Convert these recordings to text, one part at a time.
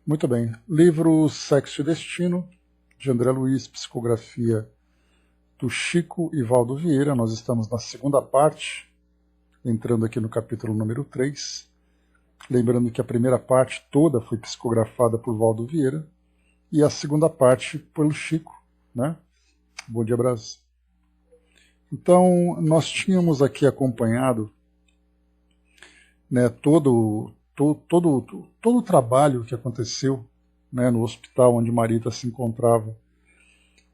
Muito bem. Livro Sexo e Destino, de André Luiz, psicografia do Chico e Valdo Vieira. Nós estamos na segunda parte, entrando aqui no capítulo número 3. Lembrando que a primeira parte toda foi psicografada por Valdo Vieira e a segunda parte pelo Chico, né? Bom dia, Brasil. Então, nós tínhamos aqui acompanhado, né, todo o trabalho que aconteceu, né, no hospital onde Marita se encontrava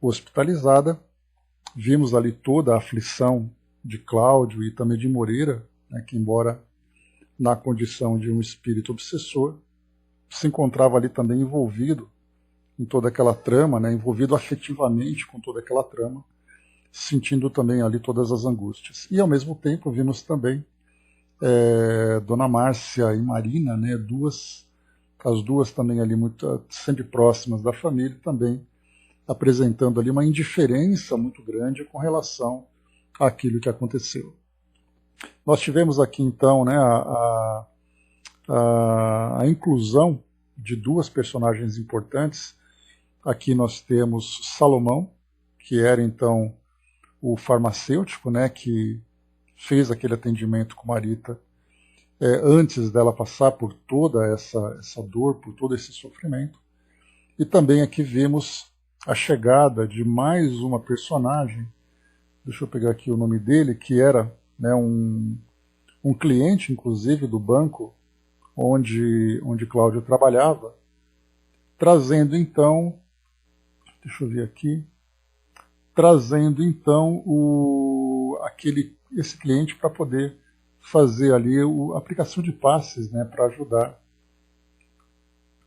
hospitalizada. Vimos ali toda a aflição de Cláudio e também de Moreira, né, que embora na condição de um espírito obsessor, se encontrava ali também envolvido em toda aquela trama, né, envolvido afetivamente com toda aquela trama, sentindo também ali todas as angústias. E ao mesmo tempo vimos também Dona Márcia e Marina, né, as duas também ali muito, sempre próximas da família, também apresentando ali uma indiferença muito grande com relação àquilo que aconteceu. Nós tivemos aqui então, né, a inclusão de duas personagens importantes. Aqui nós temos Salomão, que era então o farmacêutico, né, que fez aquele atendimento com Marita antes dela passar por toda essa dor, por todo esse sofrimento. E também aqui vemos a chegada de mais uma personagem, deixa eu pegar aqui o nome dele, que era, né, um cliente, inclusive, do banco onde Cláudio trabalhava, trazendo então, deixa eu ver aqui, trazendo então esse cliente para poder fazer ali a aplicação de passes, né,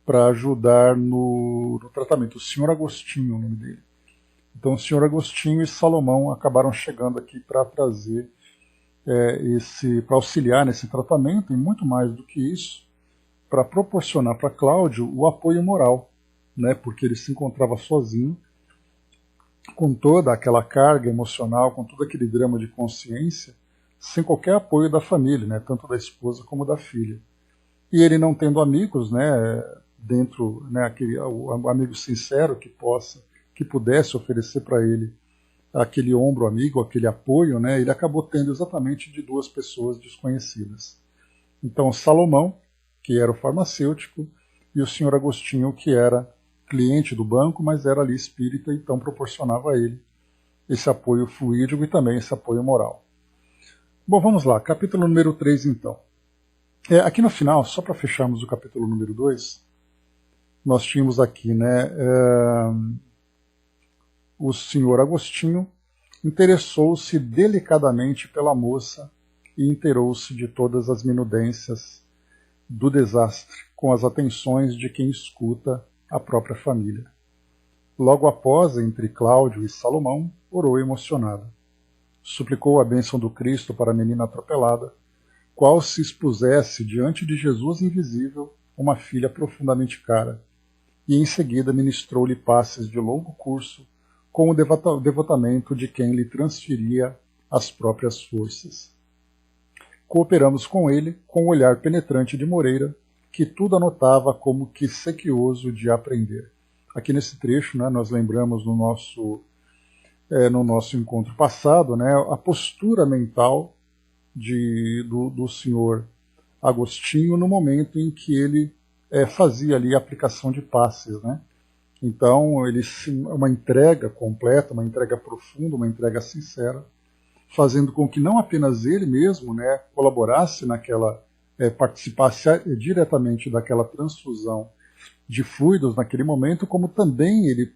para ajudar no tratamento. O Senhor Agostinho, o nome dele. Então o Senhor Agostinho e Salomão acabaram chegando aqui para trazer para auxiliar nesse tratamento, e muito mais do que isso, para proporcionar para Cláudio o apoio moral, né, porque ele se encontrava sozinho, com toda aquela carga emocional, com todo aquele drama de consciência, sem qualquer apoio da família, né, tanto da esposa como da filha. E ele não tendo amigos, né, dentro, né, o amigo sincero que pudesse oferecer para ele aquele ombro amigo, aquele apoio, né, ele acabou tendo exatamente de duas pessoas desconhecidas. Então Salomão, que era o farmacêutico, e o senhor Agostinho, que era cliente do banco, mas era ali espírita, então proporcionava a ele esse apoio fluídico e também esse apoio moral. Bom, vamos lá, capítulo número 3 então. Aqui no final, só para fecharmos o capítulo número 2, nós tínhamos aqui, né, o senhor Agostinho interessou-se delicadamente pela moça e inteirou-se de todas as minudências do desastre, com as atenções de quem escuta a própria família. Logo após, entre Cláudio e Salomão, orou emocionada. Suplicou a bênção do Cristo para a menina atropelada, qual se expusesse diante de Jesus invisível uma filha profundamente cara, e em seguida ministrou-lhe passes de longo curso com o devotamento de quem lhe transferia as próprias forças. Cooperamos com ele com o olhar penetrante de Moreira, que tudo anotava como que sequioso de aprender. Aqui nesse trecho, né, nós lembramos no nosso encontro passado, né, a postura mental do senhor Agostinho no momento em que ele fazia ali a aplicação de passes, né? Então, uma entrega completa, uma entrega profunda, uma entrega sincera, fazendo com que não apenas ele mesmo, né, colaborasse naquela, participasse diretamente daquela transfusão de fluidos naquele momento, como também ele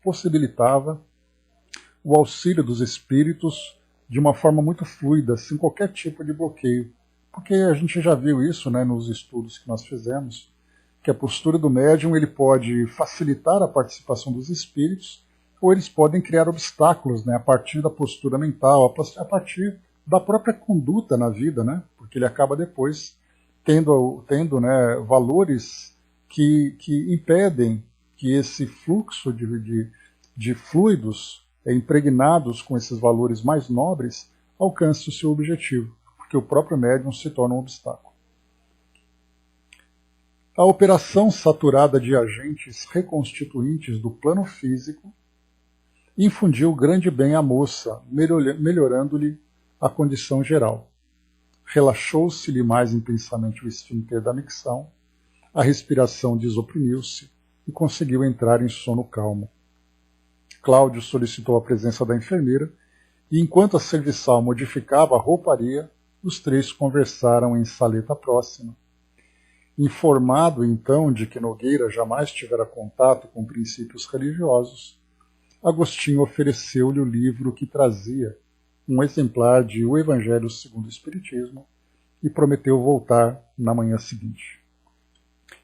possibilitava o auxílio dos espíritos de uma forma muito fluida, sem qualquer tipo de bloqueio. Porque a gente já viu isso, né, nos estudos que nós fizemos, que a postura do médium ele pode facilitar a participação dos espíritos, ou eles podem criar obstáculos, né, a partir da postura mental, a partir da própria conduta na vida, né, porque ele acaba depois tendo né, valores que impedem que esse fluxo de fluidos impregnados com esses valores mais nobres alcance o seu objetivo, porque o próprio médium se torna um obstáculo. A operação saturada de agentes reconstituintes do plano físico infundiu grande bem à moça, melhorando-lhe a condição geral. Relaxou-se-lhe mais intensamente o esfíncter da micção, a respiração desoprimiu-se e conseguiu entrar em sono calmo. Cláudio solicitou a presença da enfermeira e, enquanto a serviçal modificava a rouparia, os três conversaram em saleta próxima. Informado, então, de que Nogueira jamais tivera contato com princípios religiosos, Agostinho ofereceu-lhe o livro que trazia, um exemplar de O Evangelho segundo o Espiritismo, e prometeu voltar na manhã seguinte.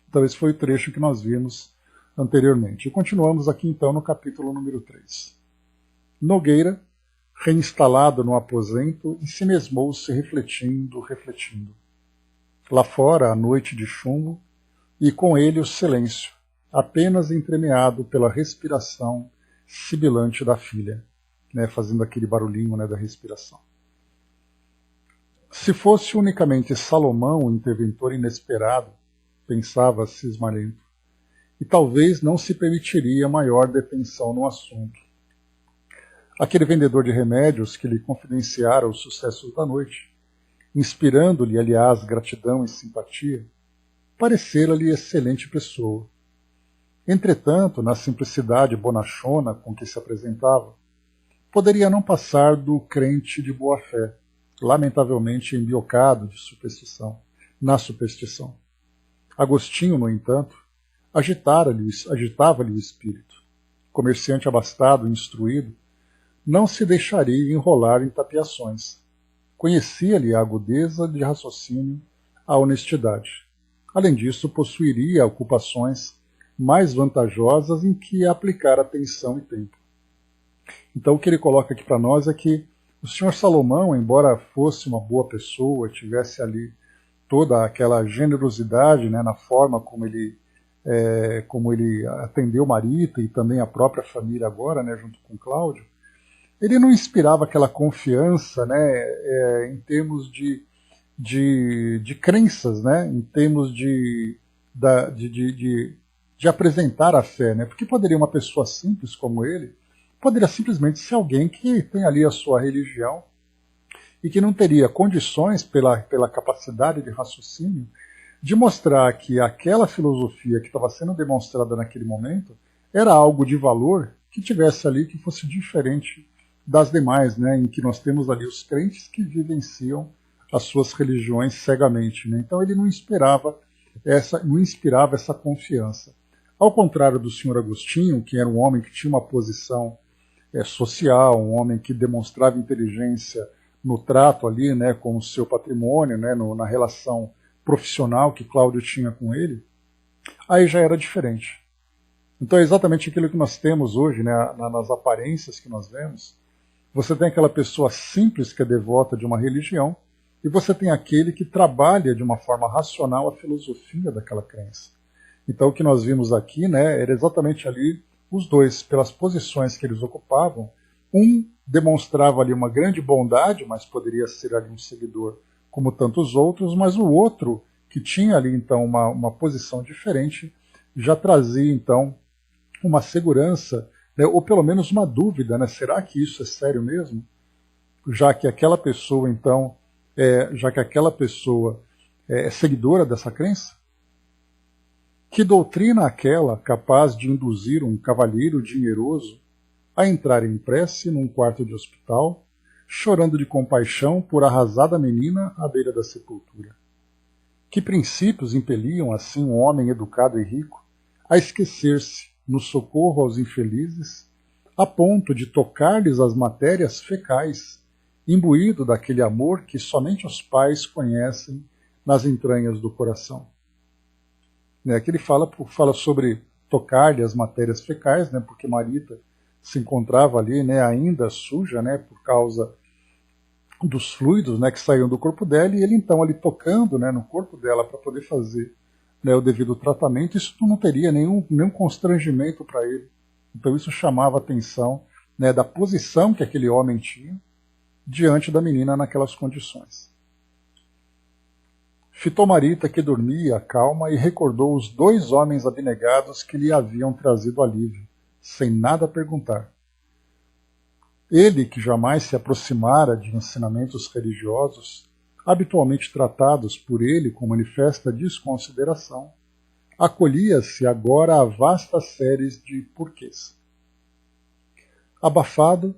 Então esse foi o trecho que nós vimos anteriormente. E continuamos aqui então no capítulo número 3. Nogueira, reinstalado no aposento, ensimesmou-se refletindo. Lá fora, a noite de chumbo, e com ele o silêncio, apenas entremeado pela respiração sibilante da filha, né, fazendo aquele barulhinho, né, da respiração. Se fosse unicamente Salomão o interventor inesperado, pensava cismarento, e talvez não se permitiria maior detenção no assunto. Aquele vendedor de remédios que lhe confidenciara os sucessos da noite, inspirando-lhe, aliás, gratidão e simpatia, parecera-lhe excelente pessoa. Entretanto, na simplicidade bonachona com que se apresentava, poderia não passar do crente de boa-fé, lamentavelmente embiocado de superstição, na superstição. Agostinho, no entanto, agitava-lhe o espírito. Comerciante abastado e instruído, não se deixaria enrolar em tapiações. Conhecia-lhe a agudeza de raciocínio, a honestidade. Além disso, possuiria ocupações mais vantajosas em que aplicar atenção e tempo. Então o que ele coloca aqui para nós é que o senhor Salomão, embora fosse uma boa pessoa, tivesse ali toda aquela generosidade, né, na forma como ele atendeu Marita e também a própria família agora, né, junto com Cláudio, ele não inspirava aquela confiança, né, em termos de crenças, né, em termos de apresentar a fé, né, porque poderia uma pessoa simples como ele, poderia simplesmente ser alguém que tem ali a sua religião e que não teria condições, pela capacidade de raciocínio, de mostrar que aquela filosofia que estava sendo demonstrada naquele momento era algo de valor que tivesse ali, que fosse diferente das demais, né, em que nós temos ali os crentes que vivenciam as suas religiões cegamente. Né? Então ele não inspirava essa confiança. Ao contrário do senhor Agostinho, que era um homem que tinha uma posição social, um homem que demonstrava inteligência no trato ali, né, com o seu patrimônio, né, na relação profissional que Cláudio tinha com ele, aí já era diferente. Então é exatamente aquilo que nós temos hoje, né, nas aparências que nós vemos. Você tem aquela pessoa simples que é devota de uma religião, e você tem aquele que trabalha de uma forma racional a filosofia daquela crença. Então o que nós vimos aqui, né, era exatamente ali os dois, pelas posições que eles ocupavam. Um demonstrava ali uma grande bondade, mas poderia ser ali um seguidor como tantos outros, mas o outro, que tinha ali então uma posição diferente, já trazia então uma segurança, né, ou pelo menos uma dúvida, né, será que isso é sério mesmo? Já que aquela pessoa então, é seguidora dessa crença? Que doutrina aquela capaz de induzir um cavalheiro dinheroso a entrar em prece num quarto de hospital, chorando de compaixão por arrasada menina à beira da sepultura? Que princípios impeliam assim um homem educado e rico a esquecer-se no socorro aos infelizes, a ponto de tocar-lhes as matérias fecais, imbuído daquele amor que somente os pais conhecem nas entranhas do coração? Aqui ele fala sobre tocar-lhe as matérias fecais, né, porque Marita se encontrava ali, né, ainda suja, né, por causa dos fluidos, né, que saíam do corpo dela, e ele então ali tocando, né, no corpo dela para poder fazer, né, o devido tratamento, isso não teria nenhum constrangimento para ele. Então isso chamava a atenção, né, da posição que aquele homem tinha diante da menina naquelas condições. Fitou Marita, que dormia, calma, e recordou os 2 homens abnegados que lhe haviam trazido alívio, sem nada perguntar. Ele, que jamais se aproximara de ensinamentos religiosos, habitualmente tratados por ele com manifesta desconsideração, acolhia-se agora a vastas séries de porquês. Abafado,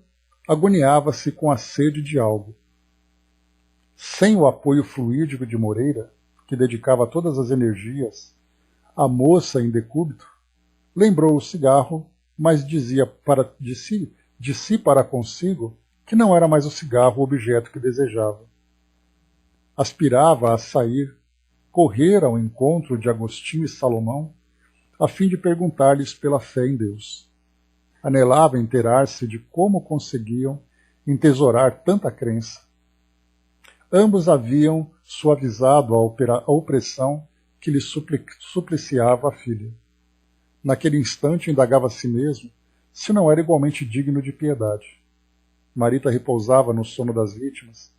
agoniava-se com a sede de algo. Sem o apoio fluídico de Moreira, que dedicava todas as energias à moça em decúbito, lembrou o cigarro, mas dizia de si para consigo que não era mais o cigarro o objeto que desejava. Aspirava a sair, correr ao encontro de Agostinho e Salomão, a fim de perguntar-lhes pela fé em Deus. Anelava inteirar-se de como conseguiam entesourar tanta crença. Ambos haviam suavizado a opressão que lhe supliciava a filha. Naquele instante indagava a si mesmo se não era igualmente digno de piedade. Marita repousava no sono das vítimas,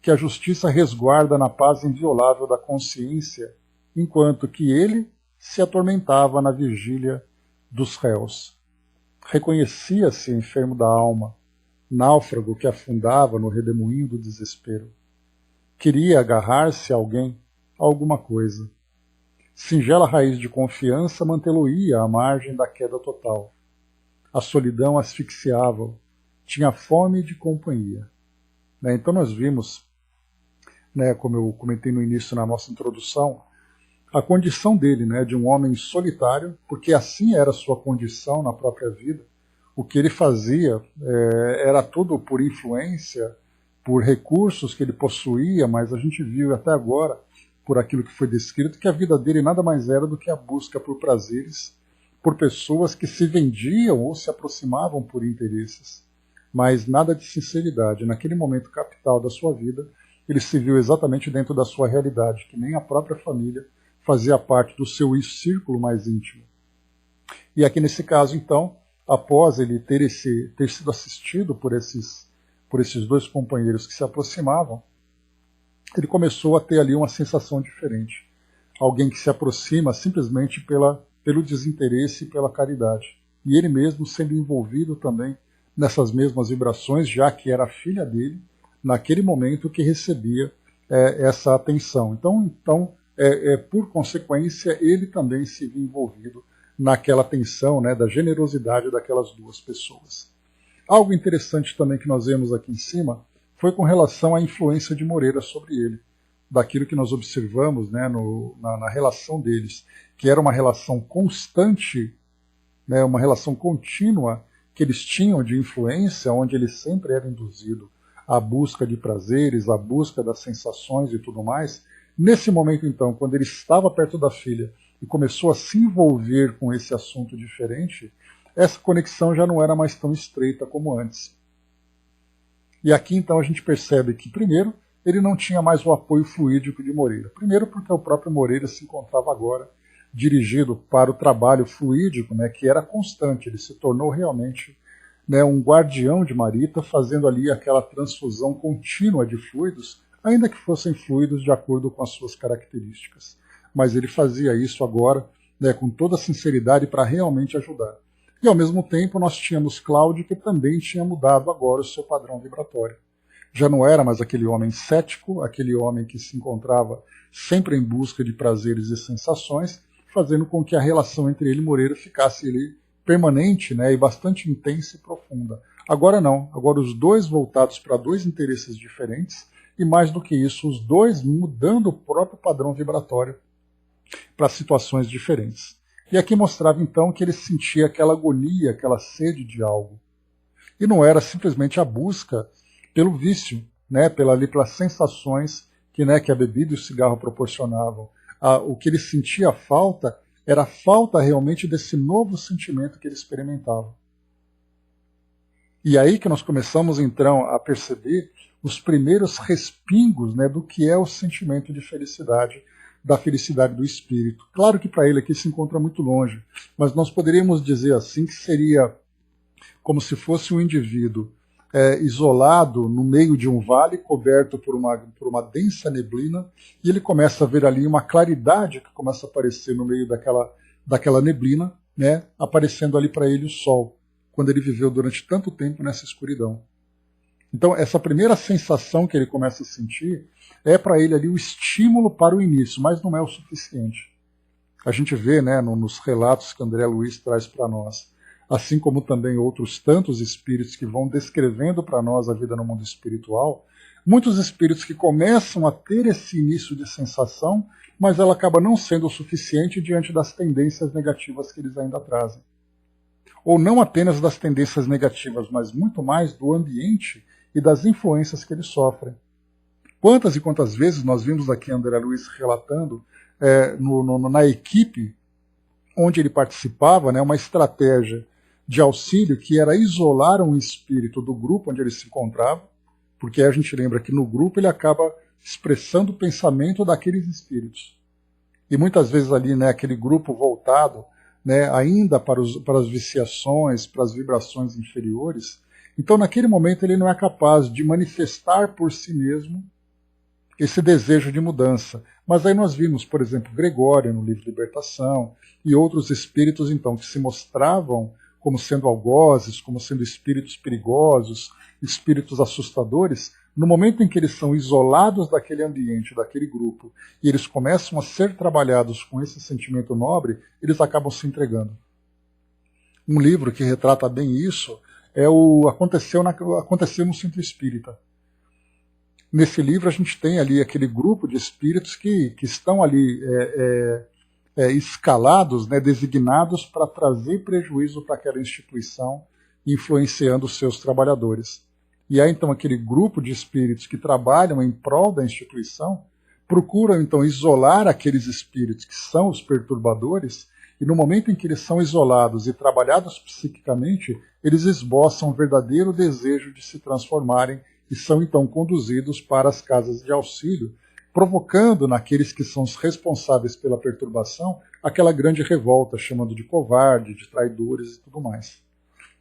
que a justiça resguarda na paz inviolável da consciência, enquanto que ele se atormentava na vigília dos réus. Reconhecia-se enfermo da alma, náufrago que afundava no redemoinho do desespero. Queria agarrar-se a alguém, a alguma coisa. Singela raiz de confiança mantê-lo-ia à margem da queda total. A solidão asfixiava-o, tinha fome de companhia. Então nós vimos, como eu comentei no início na nossa introdução, a condição dele, de um homem solitário, porque assim era a sua condição na própria vida. O que ele fazia era tudo por influência, por recursos que ele possuía, mas a gente viu até agora, por aquilo que foi descrito, que a vida dele nada mais era do que a busca por prazeres, por pessoas que se vendiam ou se aproximavam por interesses, mas nada de sinceridade. Naquele momento capital da sua vida, ele se viu exatamente dentro da sua realidade, que nem a própria família fazia parte do seu círculo mais íntimo. E aqui nesse caso, então, após ele ter sido assistido por esses 2 companheiros que se aproximavam, ele começou a ter ali uma sensação diferente. Alguém que se aproxima simplesmente pelo desinteresse e pela caridade. E ele mesmo sendo envolvido também nessas mesmas vibrações, já que era a filha dele, naquele momento que recebia essa atenção. Então por consequência, ele também se viu envolvido naquela tensão, da generosidade daquelas 2 pessoas. Algo interessante também que nós vemos aqui em cima foi com relação à influência de Moreira sobre ele, daquilo que nós observamos na relação deles, que era uma relação constante, uma relação contínua que eles tinham de influência, onde ele sempre era induzido à busca de prazeres, à busca das sensações e tudo mais. Nesse momento, então, quando ele estava perto da filha e começou a se envolver com esse assunto diferente, essa conexão já não era mais tão estreita como antes. E aqui, então, a gente percebe que, primeiro, ele não tinha mais o apoio fluídico de Moreira. Primeiro porque o próprio Moreira se encontrava agora dirigido para o trabalho fluídico, que era constante. Ele se tornou realmente um guardião de Marita, fazendo ali aquela transfusão contínua de fluidos, ainda que fossem fluidos de acordo com as suas características. Mas ele fazia isso agora com toda a sinceridade para realmente ajudar. E ao mesmo tempo nós tínhamos Cláudio, que também tinha mudado agora o seu padrão vibratório. Já não era mais aquele homem cético, aquele homem que se encontrava sempre em busca de prazeres e sensações, fazendo com que a relação entre ele e Moreira ficasse ali permanente, e bastante intensa e profunda. Agora não, agora os 2 voltados para 2 interesses diferentes, e mais do que isso, os 2 mudando o próprio padrão vibratório para situações diferentes. E aqui mostrava então que ele sentia aquela agonia, aquela sede de algo. E não era simplesmente a busca pelo vício, pelas sensações que a bebida e o cigarro proporcionavam. O que ele sentia falta era a falta realmente desse novo sentimento que ele experimentava. E aí que nós começamos então a perceber os primeiros respingos do que é o sentimento de felicidade, da felicidade do espírito. Claro que para ele aqui se encontra muito longe, mas nós poderíamos dizer assim que seria como se fosse um indivíduo isolado no meio de um vale, coberto por uma densa neblina, e ele começa a ver ali uma claridade que começa a aparecer no meio daquela neblina, né, aparecendo ali para ele o sol, quando ele viveu durante tanto tempo nessa escuridão. Então, essa primeira sensação que ele começa a sentir é para ele ali o estímulo para o início, mas não é o suficiente. A gente vê, né, nos relatos que André Luiz traz para nós, assim como também outros tantos espíritos que vão descrevendo para nós a vida no mundo espiritual, muitos espíritos que começam a ter esse início de sensação, mas ela acaba não sendo o suficiente diante das tendências negativas que eles ainda trazem. Ou não apenas das tendências negativas, mas muito mais do ambiente e das influências que eles sofrem. Quantas e quantas vezes nós vimos aqui André Luiz relatando na equipe onde ele participava, né, uma estratégia de auxílio que era isolar um espírito do grupo onde ele se encontrava, porque a gente lembra que no grupo ele acaba expressando o pensamento daqueles espíritos. E muitas vezes ali, né, aquele grupo voltado, né, ainda para as viciações, para as vibrações inferiores. Então, naquele momento, ele não é capaz de manifestar por si mesmo esse desejo de mudança. Mas aí nós vimos, por exemplo, Gregório no livro Libertação e outros espíritos, então, que se mostravam como sendo algozes, como sendo espíritos perigosos, espíritos assustadores, no momento em que eles são isolados daquele ambiente, daquele grupo, e eles começam a ser trabalhados com esse sentimento nobre, eles acabam se entregando. Um livro que retrata bem isso é o Aconteceu no Centro Espírita. Nesse livro a gente tem ali aquele grupo de espíritos que estão ali escalados, né, designados para trazer prejuízo para aquela instituição, influenciando os seus trabalhadores. E aí então aquele grupo de espíritos que trabalham em prol da instituição procuram então isolar aqueles espíritos que são os perturbadores, e no momento em que eles são isolados e trabalhados psiquicamente, eles esboçam um verdadeiro desejo de se transformarem e são então conduzidos para as casas de auxílio, provocando naqueles que são os responsáveis pela perturbação aquela grande revolta, chamando de covarde, de traidores e tudo mais.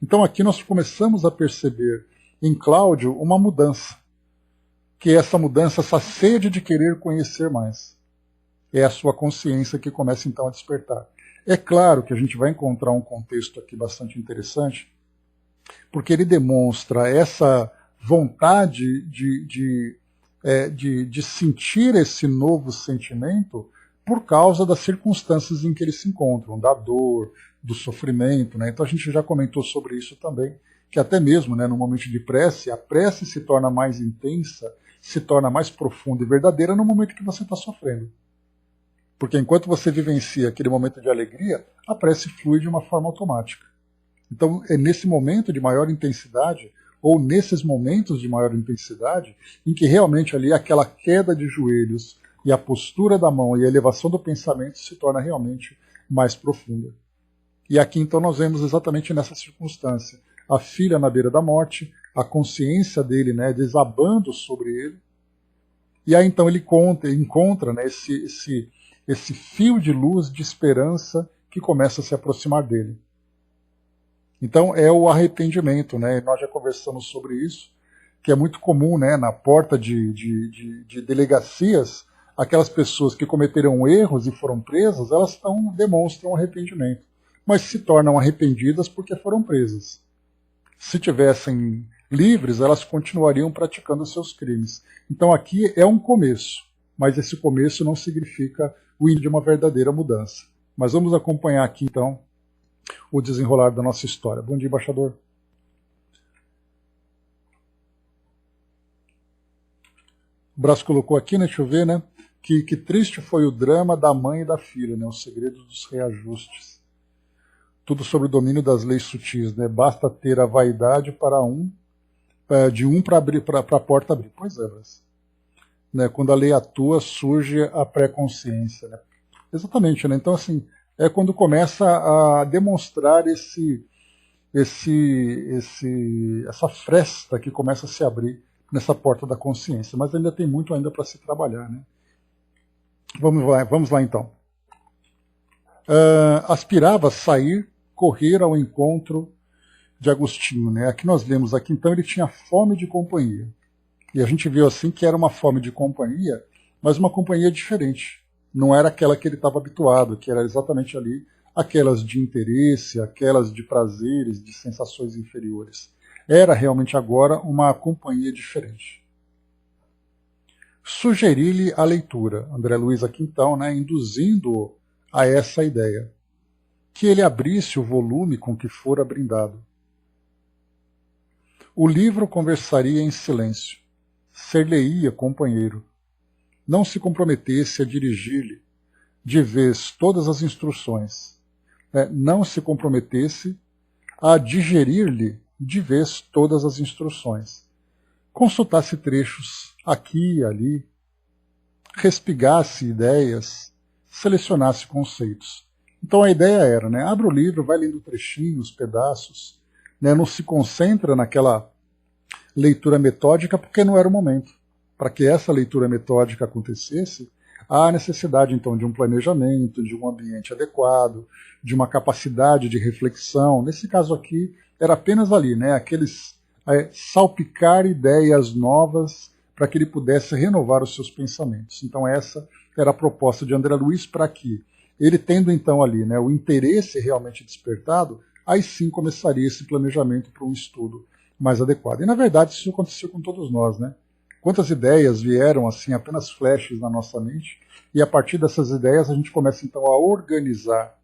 Então aqui nós começamos a perceber em Cláudio uma mudança, que é essa mudança, essa sede de querer conhecer mais. É a sua consciência que começa então a despertar. É claro que a gente vai encontrar um contexto aqui bastante interessante, porque ele demonstra essa vontade de sentir esse novo sentimento por causa das circunstâncias em que eles se encontram, da dor, do sofrimento, né? Então a gente já comentou sobre isso também, que até mesmo, né, no momento de prece, a prece se torna mais intensa, se torna mais profunda e verdadeira no momento que você está sofrendo. Porque enquanto você vivencia aquele momento de alegria, a prece flui de uma forma automática. Então é nesse momento de maior intensidade, ou nesses momentos de maior intensidade, em que realmente ali aquela queda de joelhos e a postura da mão e a elevação do pensamento se torna realmente mais profunda. E aqui então nós vemos exatamente nessa circunstância a filha na beira da morte, a consciência dele, né, desabando sobre ele, e aí então ele encontra, né, esse fio de luz, de esperança que começa a se aproximar dele. Então é o arrependimento, né? Nós já conversamos sobre isso, que é muito comum, né, na porta de delegacias, aquelas pessoas que cometeram erros e foram presas, elas demonstram arrependimento, mas se tornam arrependidas porque foram presas. Se tivessem livres, elas continuariam praticando seus crimes. Então aqui é um começo, mas esse começo não significa o início de uma verdadeira mudança. Mas vamos acompanhar aqui então o desenrolar da nossa história. Bom dia, embaixador. O Brás colocou aqui, né, deixa eu ver, né, que triste foi o drama da mãe e da filha, né, os segredos dos reajustes. Tudo sobre o domínio das leis sutis, né, basta ter a vaidade para de um para a porta abrir. Pois é, Brás. Né, quando a lei atua, surge a pré-consciência. Né? Exatamente, né? Então, assim, é quando começa a demonstrar essa fresta que começa a se abrir nessa porta da consciência. Mas ainda tem muito ainda para se trabalhar. Né? Vamos lá então. Aspirava sair, correr ao encontro de Agostinho, né? Aqui nós lemos aqui, então, ele tinha fome de companhia. E a gente viu assim que era uma fome de companhia, mas uma companhia diferente. Não era aquela que ele estava habituado, que era exatamente ali aquelas de interesse, aquelas de prazeres, de sensações inferiores. Era realmente agora uma companhia diferente. Sugeri-lhe a leitura, André Luiz aqui então, né, induzindo-o a essa ideia, que ele abrisse o volume com que fora brindado. O livro conversaria em silêncio, ser-lhe-ia companheiro, não se comprometesse a dirigir-lhe de vez todas as instruções, não se comprometesse a digerir-lhe de vez todas as instruções, consultasse trechos aqui e ali, respigasse ideias, selecionasse conceitos. Então a ideia era, né, abre o livro, vai lendo trechinhos, pedaços, né, não se concentra naquela leitura metódica porque não era o momento. Para que essa leitura metódica acontecesse, há necessidade então de um planejamento, de um ambiente adequado, de uma capacidade de reflexão. Nesse caso aqui, era apenas ali, né, aqueles salpicar ideias novas para que ele pudesse renovar os seus pensamentos. Então essa era a proposta de André Luiz para que ele, tendo então ali, né, o interesse realmente despertado, aí sim começaria esse planejamento para um estudo mais adequado. E na verdade isso aconteceu com todos nós, né? Quantas ideias vieram assim, apenas flashes na nossa mente, e a partir dessas ideias a gente começa então a organizar,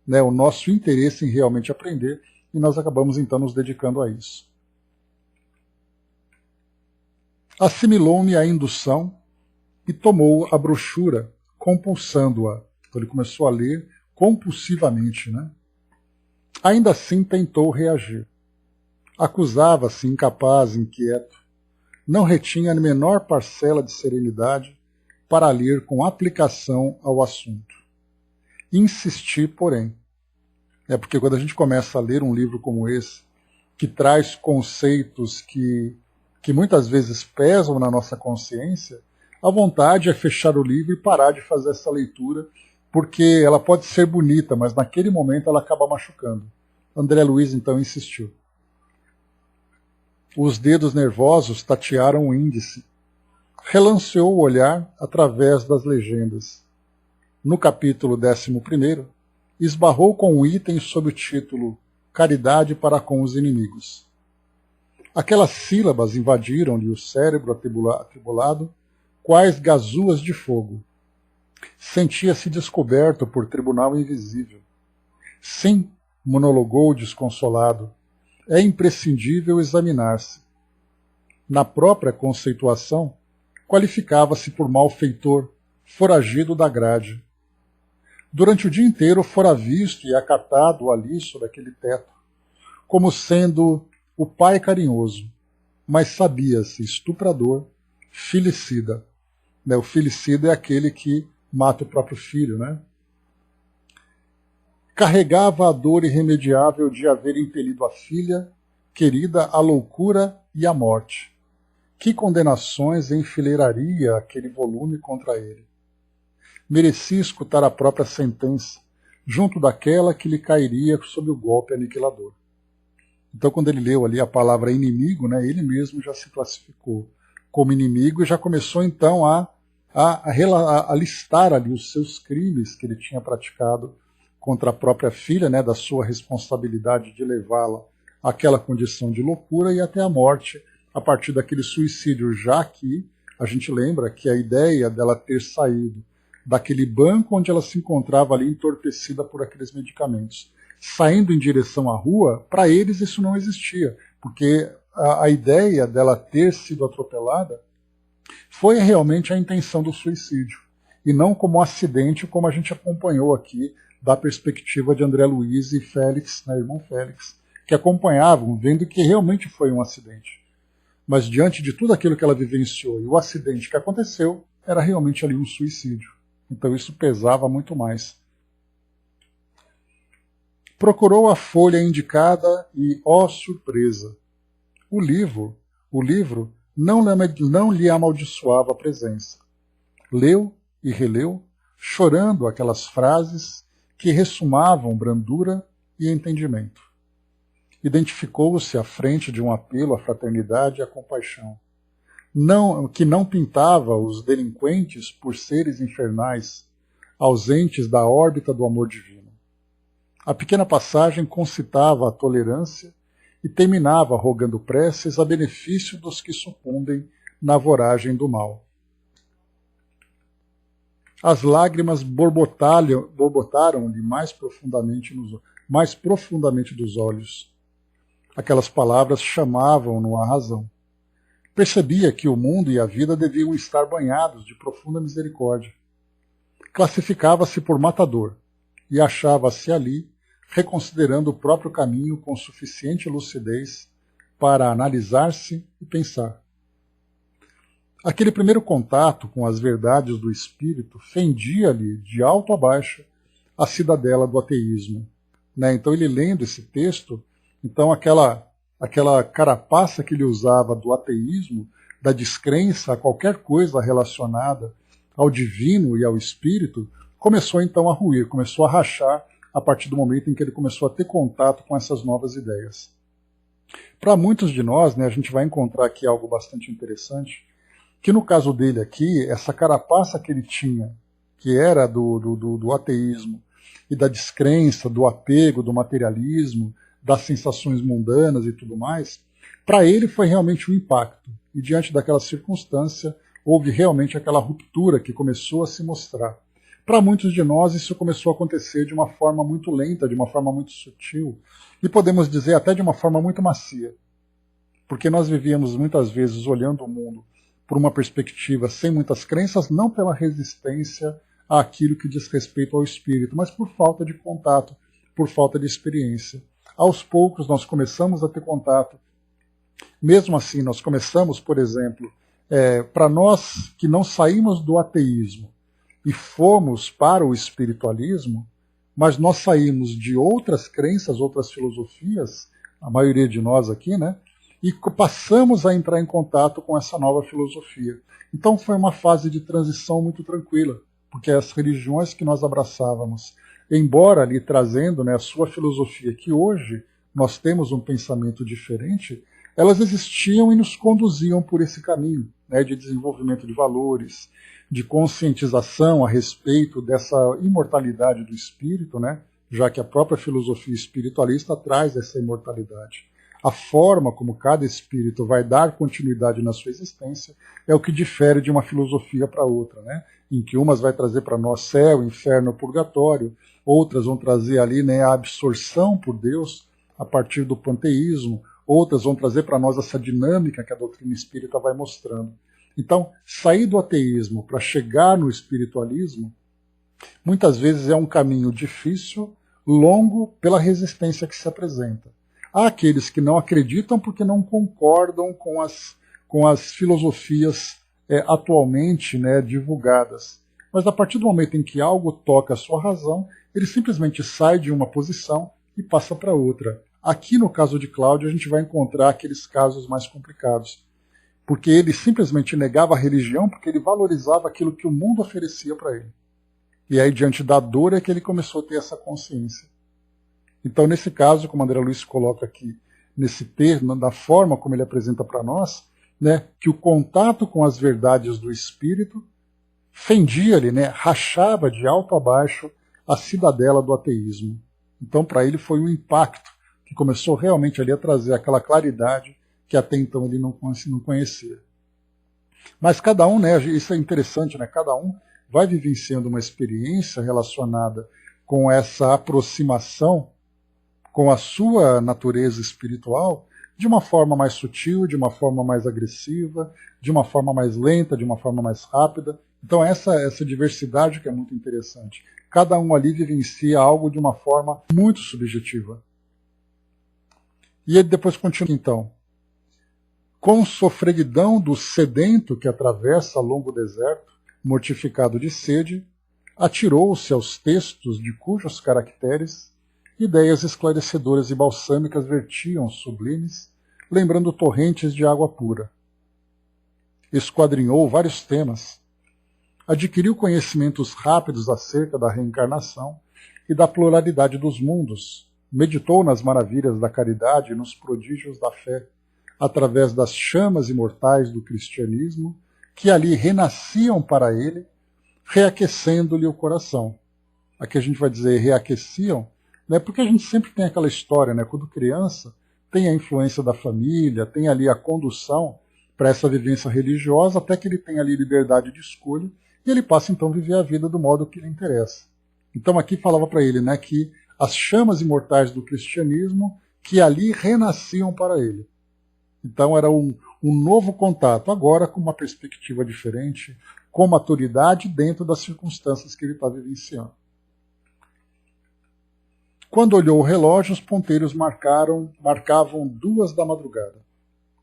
né, o nosso interesse em realmente aprender, e nós acabamos então nos dedicando a isso. Assimilou-me a indução e tomou a brochura, compulsando-a. Então ele começou a ler compulsivamente, né? Ainda assim tentou reagir. Acusava-se incapaz, inquieto. Não retinha a menor parcela de serenidade para ler com aplicação ao assunto. Insisti, porém. É porque quando a gente começa a ler um livro como esse, que traz conceitos que muitas vezes pesam na nossa consciência, a vontade é fechar o livro e parar de fazer essa leitura, porque ela pode ser bonita, mas naquele momento ela acaba machucando. André Luiz então insistiu. Os dedos nervosos tatearam o índice. Relanceou o olhar através das legendas. No capítulo 11º, esbarrou com um item sob o título Caridade para com os inimigos. Aquelas sílabas invadiram-lhe o cérebro atribulado, quais gazuas de fogo. Sentia-se descoberto por tribunal invisível. Sim, monologou desconsolado, é imprescindível examinar-se. Na própria conceituação, qualificava-se por malfeitor, foragido da grade. Durante o dia inteiro fora visto e acatado ali sob aquele teto, como sendo o pai carinhoso, mas sabia-se estuprador, filicida. O filicida é aquele que mata o próprio filho, né? Carregava a dor irremediável de haver impelido a filha querida à loucura e à morte. Que condenações enfileiraria aquele volume contra ele? Merecia escutar a própria sentença, junto daquela que lhe cairia sob o golpe aniquilador. Então, quando ele leu ali a palavra inimigo, né, ele mesmo já se classificou como inimigo e já começou então a listar ali os seus crimes que ele tinha praticado contra a própria filha, né, da sua responsabilidade de levá-la àquela condição de loucura e até a morte a partir daquele suicídio, já que a gente lembra que a ideia dela ter saído daquele banco onde ela se encontrava ali entorpecida por aqueles medicamentos, saindo em direção à rua, para eles isso não existia, porque a ideia dela ter sido atropelada foi realmente a intenção do suicídio, e não como um acidente, como a gente acompanhou aqui da perspectiva de André Luiz e Félix, né, irmão Félix, que acompanhavam, vendo que realmente foi um acidente. Mas diante de tudo aquilo que ela vivenciou e o acidente que aconteceu, era realmente ali um suicídio. Então isso pesava muito mais. Procurou a folha indicada e, ó surpresa, o livro não lhe amaldiçoava a presença. Leu e releu, chorando aquelas frases que ressumavam brandura e entendimento. identificou-se à frente de um apelo à fraternidade e à compaixão, que não pintava os delinquentes por seres infernais, ausentes da órbita do amor divino. A pequena passagem concitava a tolerância e terminava rogando preces a benefício dos que sucumbem na voragem do mal. As lágrimas borbotaram-lhe mais profundamente dos olhos. Aquelas palavras chamavam-no à razão. Percebia que o mundo e a vida deviam estar banhados de profunda misericórdia. Classificava-se por matador e achava-se ali, reconsiderando o próprio caminho com suficiente lucidez para analisar-se e pensar. Aquele primeiro contato com as verdades do espírito fendia-lhe de alto a baixo a cidadela do ateísmo. Então ele lendo esse texto, então aquela carapaça que ele usava do ateísmo, da descrença a qualquer coisa relacionada ao divino e ao espírito, começou então a ruir, começou a rachar a partir do momento em que ele começou a ter contato com essas novas ideias. Para muitos de nós, a gente vai encontrar aqui algo bastante interessante, que no caso dele aqui, essa carapaça que ele tinha, que era do ateísmo e da descrença, do apego, do materialismo, das sensações mundanas e tudo mais, para ele foi realmente um impacto. E diante daquela circunstância, houve realmente aquela ruptura que começou a se mostrar. Para muitos de nós, isso começou a acontecer de uma forma muito lenta, de uma forma muito sutil, e podemos dizer até de uma forma muito macia. Porque nós vivíamos muitas vezes olhando o mundo por uma perspectiva sem muitas crenças, não pela resistência àquilo que diz respeito ao espírito, mas por falta de contato, por falta de experiência. Aos poucos nós começamos a ter contato. Mesmo assim, nós começamos, por exemplo, para nós que não saímos do ateísmo e fomos para o espiritualismo, mas nós saímos de outras crenças, outras filosofias, a maioria de nós aqui, e passamos a entrar em contato com essa nova filosofia. Então foi uma fase de transição muito tranquila, porque as religiões que nós abraçávamos, embora ali trazendo a sua filosofia, que hoje nós temos um pensamento diferente, elas existiam e nos conduziam por esse caminho de desenvolvimento de valores, de conscientização a respeito dessa imortalidade do espírito, já que a própria filosofia espiritualista traz essa imortalidade. A forma como cada espírito vai dar continuidade na sua existência é o que difere de uma filosofia para outra, em que umas vai trazer para nós céu, inferno, purgatório, outras vão trazer ali a absorção por Deus a partir do panteísmo, outras vão trazer para nós essa dinâmica que a doutrina espírita vai mostrando. Então, sair do ateísmo para chegar no espiritualismo, muitas vezes é um caminho difícil, longo, pela resistência que se apresenta. Há aqueles que não acreditam porque não concordam com as filosofias atualmente divulgadas. Mas a partir do momento em que algo toca a sua razão, ele simplesmente sai de uma posição e passa para outra. Aqui no caso de Cláudio a gente vai encontrar aqueles casos mais complicados. Porque ele simplesmente negava a religião porque ele valorizava aquilo que o mundo oferecia para ele. E aí diante da dor é que ele começou a ter essa consciência. Então, nesse caso, como André Luiz coloca aqui, nesse termo, da forma como ele apresenta para nós, que o contato com as verdades do espírito fendia-lhe, rachava de alto a baixo a cidadela do ateísmo. Então, para ele foi um impacto que começou realmente ali a trazer aquela claridade que até então ele não conhecia. Mas cada um, isso é interessante, cada um vai vivenciando uma experiência relacionada com essa aproximação com a sua natureza espiritual de uma forma mais sutil, de uma forma mais agressiva, de uma forma mais lenta, de uma forma mais rápida. Então essa diversidade que é muito interessante. Cada um ali vivencia algo de uma forma muito subjetiva. E ele depois continua então. Com sofreguidão do sedento que atravessa longo deserto, mortificado de sede, atirou-se aos textos de cujos caracteres ideias esclarecedoras e balsâmicas vertiam sublimes, lembrando torrentes de água pura. Esquadrinhou vários temas, adquiriu conhecimentos rápidos acerca da reencarnação e da pluralidade dos mundos, meditou nas maravilhas da caridade e nos prodígios da fé, através das chamas imortais do cristianismo, que ali renasciam para ele, reaquecendo-lhe o coração. Aqui a gente vai dizer reaqueciam, né, porque a gente sempre tem aquela história, né, quando criança, tem a influência da família, tem ali a condução para essa vivência religiosa, até que ele tem ali liberdade de escolha, e ele passa então a viver a vida do modo que lhe interessa. Então aqui falava para ele, né, que as chamas imortais do cristianismo, que ali renasciam para ele. Então era um novo contato, agora com uma perspectiva diferente, com maturidade dentro das circunstâncias que ele está vivenciando. Quando olhou o relógio, os ponteiros marcavam 2 da madrugada.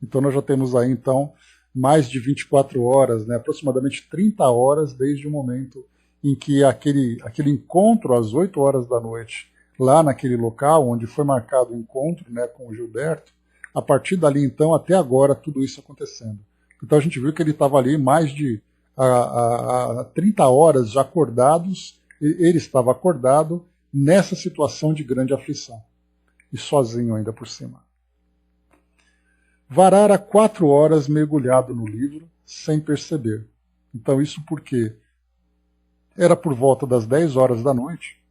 Então nós já temos aí então mais de 24 horas, né, aproximadamente 30 horas desde o momento em que aquele encontro às 8 horas da noite, lá naquele local onde foi marcado o encontro, né, com o Gilberto, a partir dali então até agora tudo isso acontecendo. Então a gente viu que ele estava ali mais de 30 horas já acordados, ele estava acordado nessa situação de grande aflição, e sozinho ainda por cima. Varara 4 horas mergulhado no livro, sem perceber. Então isso porque era por volta das 10 horas da noite,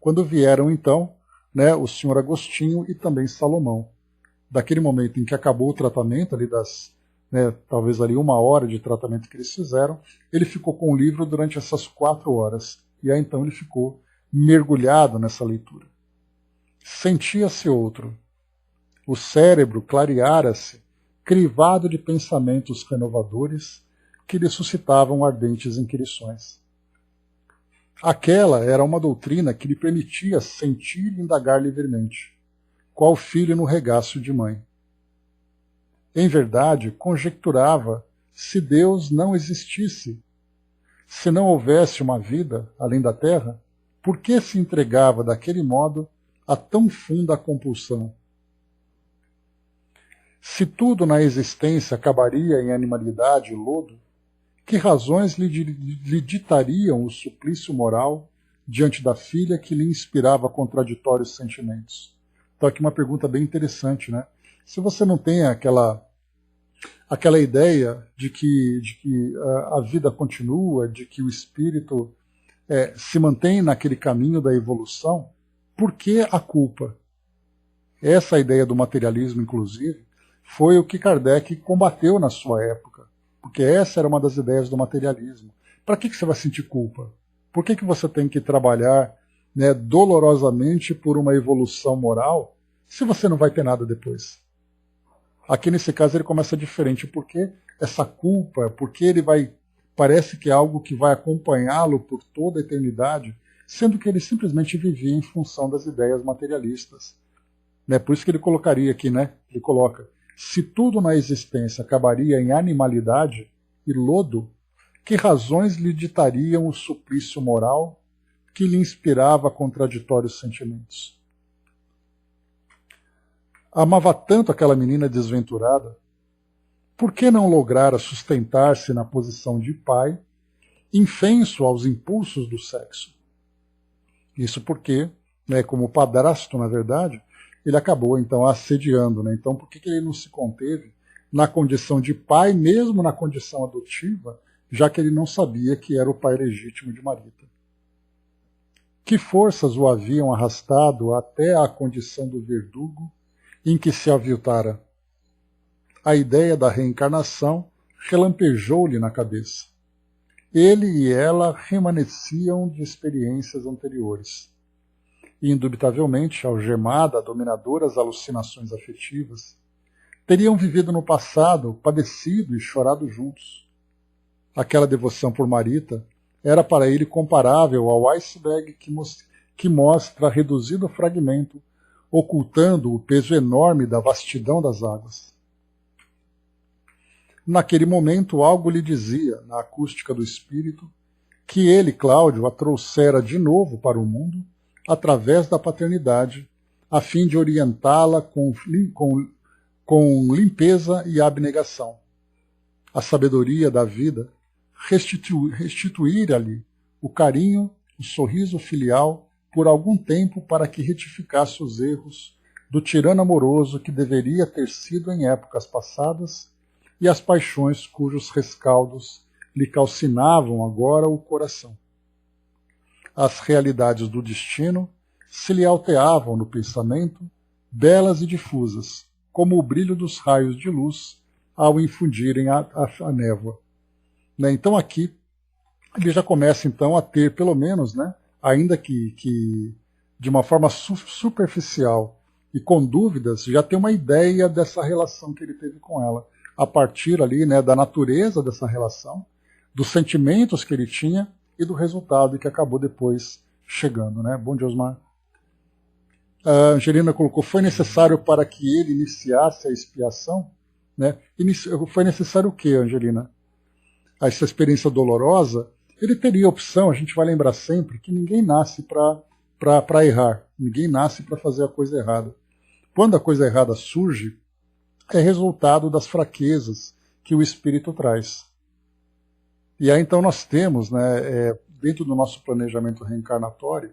quando vieram então, né, o senhor Agostinho e também Salomão. Daquele momento em que acabou o tratamento, ali talvez ali 1 hora de tratamento que eles fizeram, ele ficou com o livro durante essas 4 horas. E aí então ele ficou mergulhado nessa leitura. Sentia-se outro. O cérebro clareara-se, crivado de pensamentos renovadores que lhe suscitavam ardentes inquirições. Aquela era uma doutrina que lhe permitia sentir e indagar livremente, qual filho no regaço de mãe. Em verdade, conjecturava se Deus não existisse, se não houvesse uma vida além da terra, por que se entregava daquele modo a tão funda compulsão? Se tudo na existência acabaria em animalidade e lodo, que razões lhe ditariam o suplício moral diante da filha que lhe inspirava contraditórios sentimentos? Então aqui uma pergunta bem interessante, né? Se você não tem aquela ideia de que a vida continua, de que o espírito se mantém naquele caminho da evolução, por que a culpa? Essa ideia do materialismo, inclusive, foi o que Kardec combateu na sua época, porque essa era uma das ideias do materialismo. Para que você vai sentir culpa? Por que você tem que trabalhar, né, dolorosamente por uma evolução moral se você não vai ter nada depois? Aqui nesse caso ele começa diferente, porque essa culpa, porque ele parece que é algo que vai acompanhá-lo por toda a eternidade, sendo que ele simplesmente vivia em função das ideias materialistas. Né? Por isso que ele colocaria aqui, né? Ele coloca: se tudo na existência acabaria em animalidade e lodo, que razões lhe ditariam o suplício moral que lhe inspirava contraditórios sentimentos? Amava tanto aquela menina desventurada, por que não lograra sustentar-se na posição de pai, infenso aos impulsos do sexo? Isso porque, né, como padrasto, na verdade, ele acabou então assediando. Né? Então, por que ele não se conteve na condição de pai, mesmo na condição adotiva, já que ele não sabia que era o pai legítimo de Marita? Que forças o haviam arrastado até a condição do verdugo em que se aviltara? A ideia da reencarnação relampejou-lhe na cabeça. Ele e ela remanesciam de experiências anteriores. E, indubitavelmente, algemada a dominadoras alucinações afetivas, teriam vivido no passado, padecido e chorado juntos. Aquela devoção por Marita era para ele comparável ao iceberg que mostra reduzido fragmento, ocultando o peso enorme da vastidão das águas. Naquele momento, algo lhe dizia, na acústica do espírito, que ele, Cláudio, a trouxera de novo para o mundo, através da paternidade, a fim de orientá-la com limpeza e abnegação. A sabedoria da vida restituir-lhe o carinho, o sorriso filial por algum tempo para que retificasse os erros do tirano amoroso que deveria ter sido em épocas passadas e as paixões cujos rescaldos lhe calcinavam agora o coração. As realidades do destino se lhe alteavam no pensamento, belas e difusas, como o brilho dos raios de luz ao infundirem a névoa. Né? Então aqui ele já começa então a ter, pelo menos, né, ainda que de uma forma superficial e com dúvidas, já tem uma ideia dessa relação que ele teve com ela, a partir ali, né, da natureza dessa relação, dos sentimentos que ele tinha e do resultado que acabou depois chegando. Né? Bom dia, Osmar. A Angelina colocou, foi necessário para que ele iniciasse a expiação? Né? Foi necessário o quê, Angelina? Essa experiência dolorosa, ele teria a opção, a gente vai lembrar sempre, que ninguém nasce para errar, ninguém nasce para fazer a coisa errada. Quando a coisa errada surge, é resultado das fraquezas que o espírito traz. E aí então nós temos, né, dentro do nosso planejamento reencarnatório,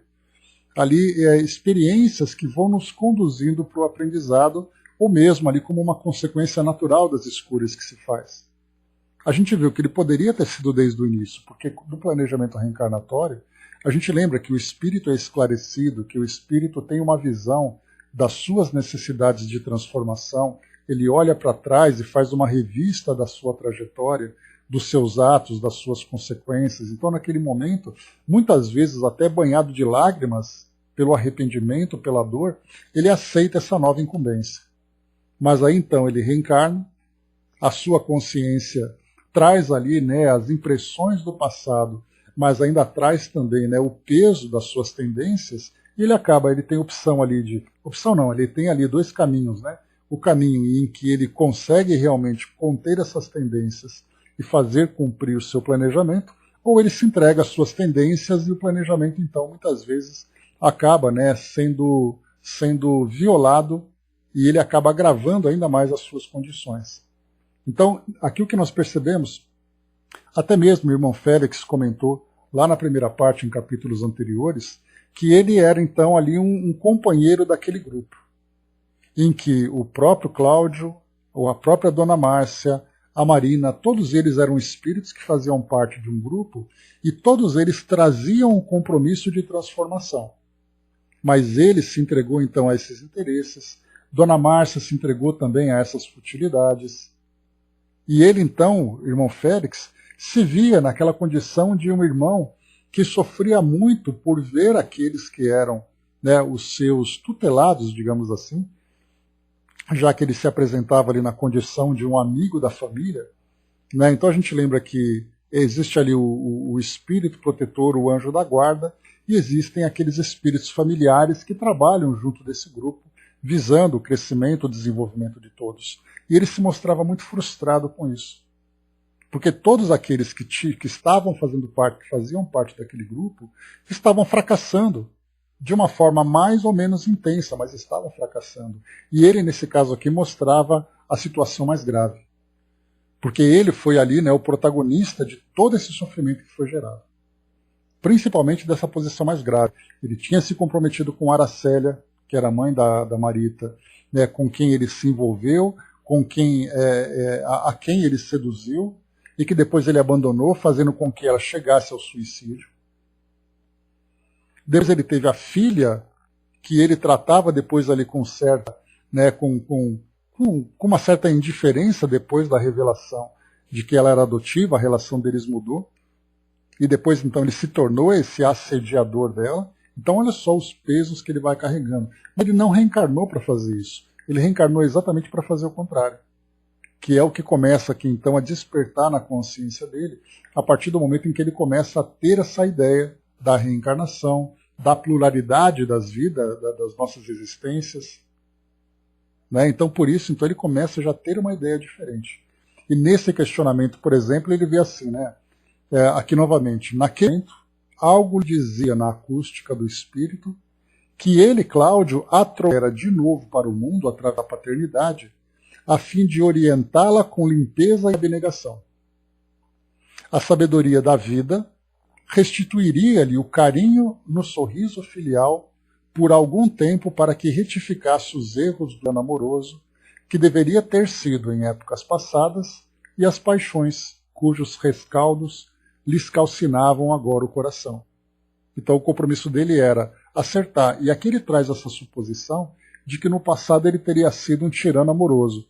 ali experiências que vão nos conduzindo para o aprendizado, ou mesmo ali como uma consequência natural das escolhas que se faz. A gente viu que ele poderia ter sido desde o início, porque no planejamento reencarnatório, a gente lembra que o espírito é esclarecido, que o espírito tem uma visão das suas necessidades de transformação, ele olha para trás e faz uma revista da sua trajetória, dos seus atos, das suas consequências. Então, naquele momento, muitas vezes até banhado de lágrimas, pelo arrependimento, pela dor, ele aceita essa nova incumbência. Mas aí então ele reencarna, a sua consciência traz ali, né, as impressões do passado, mas ainda traz também, né, o peso das suas tendências, e ele tem opção ali ele tem ali dois caminhos, né? O caminho em que ele consegue realmente conter essas tendências e fazer cumprir o seu planejamento, ou ele se entrega às suas tendências e o planejamento, então, muitas vezes acaba, né, sendo violado e ele acaba agravando ainda mais as suas condições. Então, aqui o que nós percebemos, até mesmo o irmão Félix comentou lá na primeira parte, em capítulos anteriores, que ele era então ali um companheiro daquele grupo, em que o próprio Cláudio, ou a própria Dona Márcia, a Marina, todos eles eram espíritos que faziam parte de um grupo e todos eles traziam um compromisso de transformação. Mas ele se entregou então a esses interesses, Dona Márcia se entregou também a essas futilidades. E ele então, irmão Félix, se via naquela condição de um irmão que sofria muito por ver aqueles que eram, né, os seus tutelados, digamos assim, já que ele se apresentava ali na condição de um amigo da família, né? Então a gente lembra que existe ali o espírito protetor, o anjo da guarda, e existem aqueles espíritos familiares que trabalham junto desse grupo, visando o crescimento, o desenvolvimento de todos. E ele se mostrava muito frustrado com isso. Porque todos aqueles que estavam fazendo parte, que faziam parte daquele grupo, estavam fracassando de uma forma mais ou menos intensa, mas estavam fracassando. E ele, nesse caso aqui, mostrava a situação mais grave. Porque ele foi ali, né, o protagonista de todo esse sofrimento que foi gerado. Principalmente dessa posição mais grave. Ele tinha se comprometido com Aracélia, que era a mãe da Marita, né, com quem ele se envolveu, com quem, a quem ele seduziu, e que depois ele abandonou, fazendo com que ela chegasse ao suicídio. Depois ele teve a filha, que ele tratava depois ali com certa, né, com uma certa indiferença depois da revelação de que ela era adotiva, a relação deles mudou. E depois então ele se tornou esse assediador dela. Então olha só os pesos que ele vai carregando. Ele não reencarnou para fazer isso. Ele reencarnou exatamente para fazer o contrário. Que é o que começa aqui então a despertar na consciência dele, a partir do momento em que ele começa a ter essa ideia da reencarnação, da pluralidade das vidas, das nossas existências. Né? Então, por isso, então, ele começa já a ter uma ideia diferente. E nesse questionamento, por exemplo, ele vê assim, né? Aqui novamente, naquele momento, algo dizia na acústica do espírito que ele, Cláudio, a trouxera de novo para o mundo através da paternidade, a fim de orientá-la com limpeza e abnegação. A sabedoria da vida restituiria-lhe o carinho no sorriso filial por algum tempo para que retificasse os erros do amoroso, que deveria ter sido em épocas passadas, e as paixões, cujos rescaldos lhes calcinavam agora o coração. Então o compromisso dele era acertar, e aqui ele traz essa suposição de que no passado ele teria sido um tirano amoroso.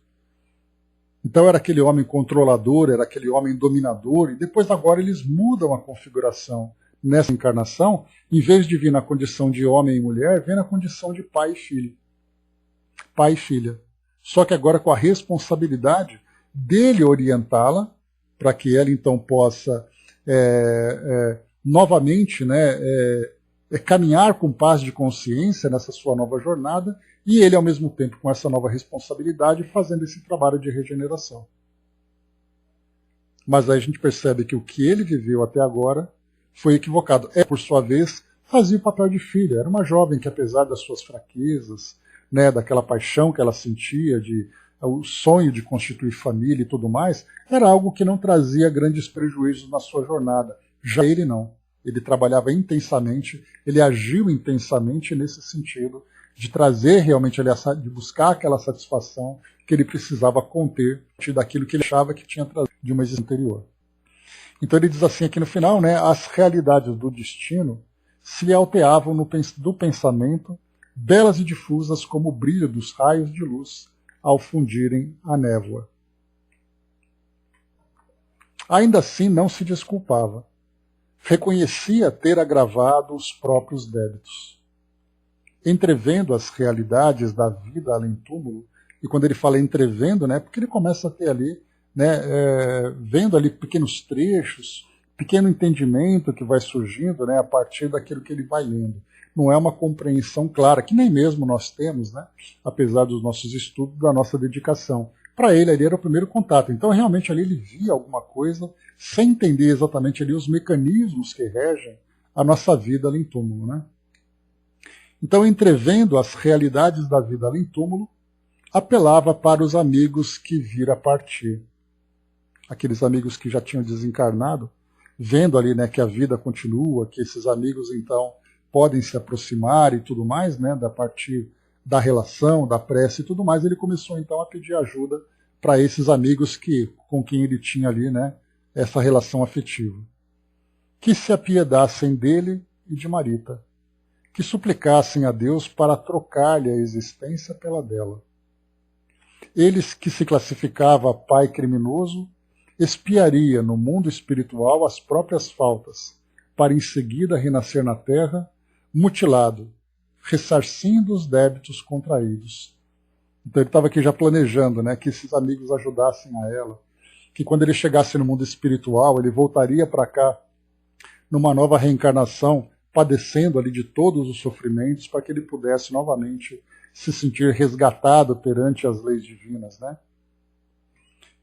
Então era aquele homem controlador, era aquele homem dominador, e depois agora eles mudam a configuração nessa encarnação, em vez de vir na condição de homem e mulher, vem na condição de pai e filho. Pai e filha. Só que agora com a responsabilidade dele orientá-la, para que ela então possa novamente caminhar com paz de consciência nessa sua nova jornada, e ele, ao mesmo tempo, com essa nova responsabilidade, fazendo esse trabalho de regeneração. Mas aí a gente percebe que o que ele viveu até agora foi equivocado. Por sua vez, fazia o papel de filha. Era uma jovem que, apesar das suas fraquezas, daquela paixão que ela sentia, o sonho de constituir família e tudo mais, era algo que não trazia grandes prejuízos na sua jornada. Já ele não. Ele trabalhava intensamente, ele agiu intensamente nesse sentido, de trazer realmente, de buscar aquela satisfação que ele precisava conter daquilo que ele achava que tinha trazido de uma existência anterior. Então ele diz assim aqui no final, as realidades do destino se alteavam do pensamento, belas e difusas como o brilho dos raios de luz ao fundirem a névoa. Ainda assim não se desculpava. Reconhecia ter agravado os próprios débitos. Entrevendo as realidades da vida além-túmulo, e quando ele fala entrevendo, porque ele começa a ter ali, vendo ali pequenos trechos, pequeno entendimento que vai surgindo a partir daquilo que ele vai lendo. Não é uma compreensão clara, que nem mesmo nós temos, apesar dos nossos estudos, da nossa dedicação. Para ele ali era o primeiro contato. Então realmente ali ele via alguma coisa, sem entender exatamente ali os mecanismos que regem a nossa vida além-túmulo. Então, entrevendo as realidades da vida além-túmulo, apelava para os amigos que vira partir. Aqueles amigos que já tinham desencarnado, vendo ali que a vida continua, que esses amigos então podem se aproximar e tudo mais, a partir da relação, da prece e tudo mais, ele começou então a pedir ajuda para esses amigos com quem ele tinha ali essa relação afetiva. Que se apiedassem dele e de Marita, que suplicassem a Deus para trocar-lhe a existência pela dela. Eles, que se classificava pai criminoso, expiaria no mundo espiritual as próprias faltas, para em seguida renascer na terra, mutilado, ressarcindo os débitos contraídos. Então ele estava aqui já planejando que esses amigos ajudassem a ela, que quando ele chegasse no mundo espiritual, ele voltaria para cá numa nova reencarnação, padecendo ali de todos os sofrimentos, para que ele pudesse novamente se sentir resgatado perante as leis divinas.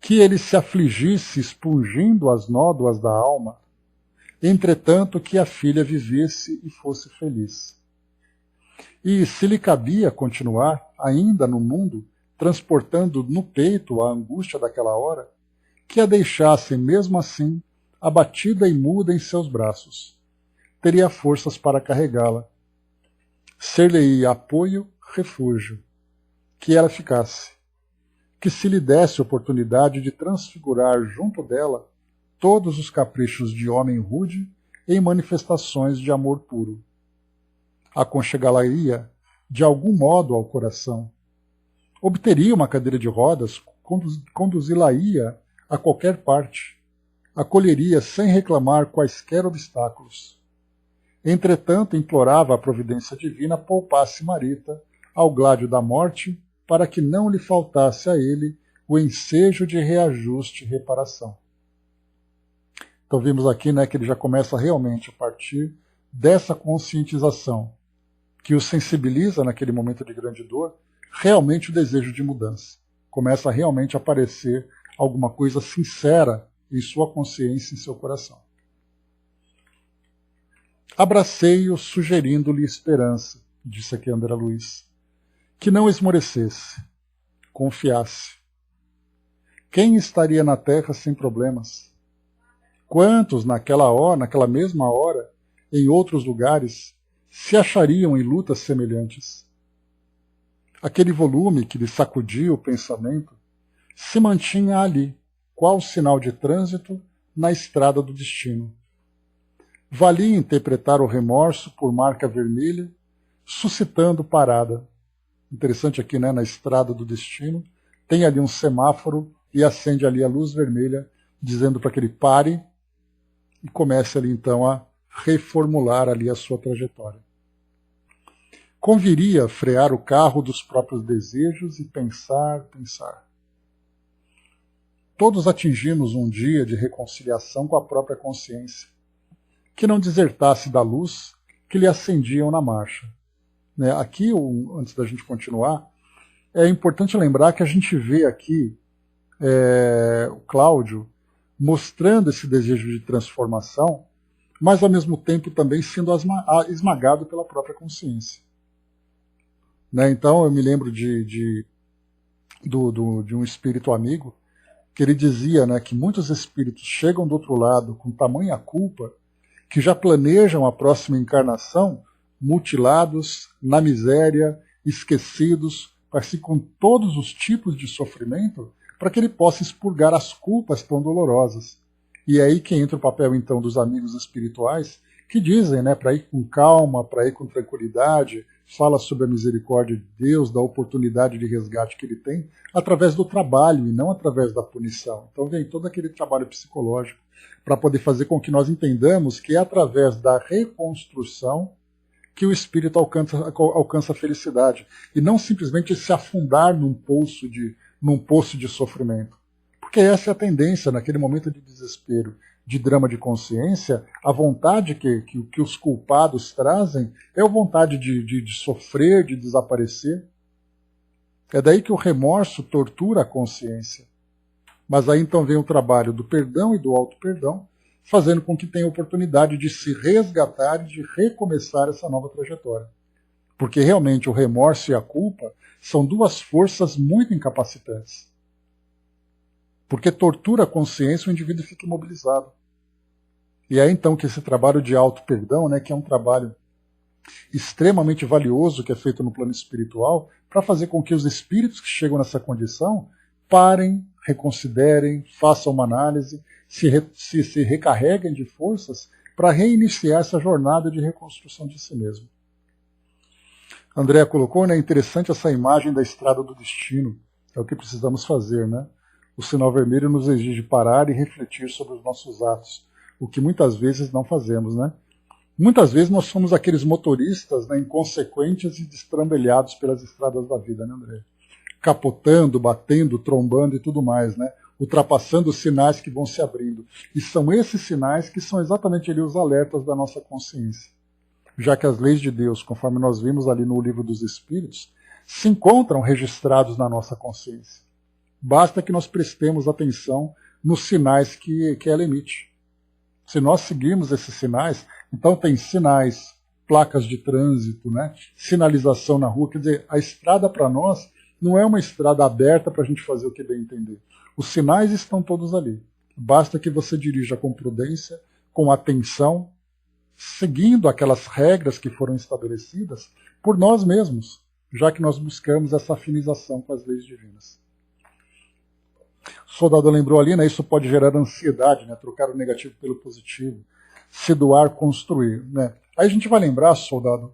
Que ele se afligisse expungindo as nódoas da alma, entretanto que a filha vivesse e fosse feliz. E se lhe cabia continuar, ainda no mundo, transportando no peito a angústia daquela hora, que a deixasse mesmo assim, abatida e muda em seus braços. Teria forças para carregá-la. Ser-lhe-ia apoio, refúgio. Que ela ficasse. Que se lhe desse oportunidade de transfigurar junto dela todos os caprichos de homem rude em manifestações de amor puro. Aconchegá-la-ia de algum modo ao coração. Obteria uma cadeira de rodas, conduzi-la-ia a qualquer parte. Acolheria sem reclamar quaisquer obstáculos. Entretanto, implorava a providência divina poupasse Marita ao gládio da morte, para que não lhe faltasse a ele o ensejo de reajuste e reparação. Então vimos aqui que ele já começa realmente a partir dessa conscientização, que o sensibiliza naquele momento de grande dor, realmente o desejo de mudança. Começa a realmente aparecer alguma coisa sincera em sua consciência, em seu coração. Abracei-o sugerindo-lhe esperança, disse aqui André Luiz, que não esmorecesse, confiasse. Quem estaria na terra sem problemas? Quantos naquela hora, naquela mesma hora, em outros lugares, se achariam em lutas semelhantes? Aquele volume que lhe sacudia o pensamento se mantinha ali, qual sinal de trânsito na estrada do destino. Valia interpretar o remorso por marca vermelha, suscitando parada. Interessante aqui, né, na estrada do destino, tem ali um semáforo e acende ali a luz vermelha, dizendo para que ele pare e comece ali então a reformular ali a sua trajetória. Conviria frear o carro dos próprios desejos e pensar. Todos atingimos um dia de reconciliação com a própria consciência, que não desertasse da luz que lhe acendiam na marcha. Aqui, antes da gente continuar, é importante lembrar que a gente vê aqui o Cláudio mostrando esse desejo de transformação, mas ao mesmo tempo também sendo esmagado pela própria consciência. Então eu me lembro de um espírito amigo que ele dizia, que muitos espíritos chegam do outro lado com tamanha culpa que já planejam a próxima encarnação mutilados, na miséria, esquecidos, com todos os tipos de sofrimento, para que ele possa expurgar as culpas tão dolorosas. E é aí que entra o papel, então, dos amigos espirituais, que dizem, para ir com calma, para ir com tranquilidade, fala sobre a misericórdia de Deus, da oportunidade de resgate que ele tem, através do trabalho e não através da punição. Então vem todo aquele trabalho psicológico para poder fazer com que nós entendamos que é através da reconstrução que o espírito alcança a felicidade, e não simplesmente se afundar num poço de sofrimento. Porque essa é a tendência, naquele momento de desespero, de drama de consciência, a vontade que os culpados trazem é a vontade de sofrer, de desaparecer. É daí que o remorso tortura a consciência. Mas aí então vem o trabalho do perdão e do auto-perdão, fazendo com que tenha a oportunidade de se resgatar e de recomeçar essa nova trajetória. Porque realmente o remorso e a culpa são duas forças muito incapacitantes. Porque tortura a consciência, o indivíduo fica imobilizado. E é então que esse trabalho de auto-perdão, que é um trabalho extremamente valioso que é feito no plano espiritual, para fazer com que os espíritos que chegam nessa condição parem, reconsiderem, façam uma análise, se recarreguem de forças para reiniciar essa jornada de reconstrução de si mesmo. André colocou, interessante essa imagem da estrada do destino. É o que precisamos fazer, O sinal vermelho nos exige parar e refletir sobre os nossos atos, o que muitas vezes não fazemos, Muitas vezes nós somos aqueles motoristas inconsequentes e destrambelhados pelas estradas da vida, André? Capotando, batendo, trombando e tudo mais, Ultrapassando os sinais que vão se abrindo. E são esses sinais que são exatamente ali os alertas da nossa consciência. Já que as leis de Deus, conforme nós vimos ali no Livro dos Espíritos, se encontram registrados na nossa consciência. Basta que nós prestemos atenção nos sinais que ela emite. Se nós seguirmos esses sinais, então tem sinais, placas de trânsito, sinalização na rua, quer dizer, a estrada para nós não é uma estrada aberta para a gente fazer o que bem entender. Os sinais estão todos ali. Basta que você dirija com prudência, com atenção, seguindo aquelas regras que foram estabelecidas por nós mesmos, já que nós buscamos essa afinização com as leis divinas. O soldado lembrou ali, isso pode gerar ansiedade, trocar o negativo pelo positivo, se doar, construir. Aí a gente vai lembrar, soldado,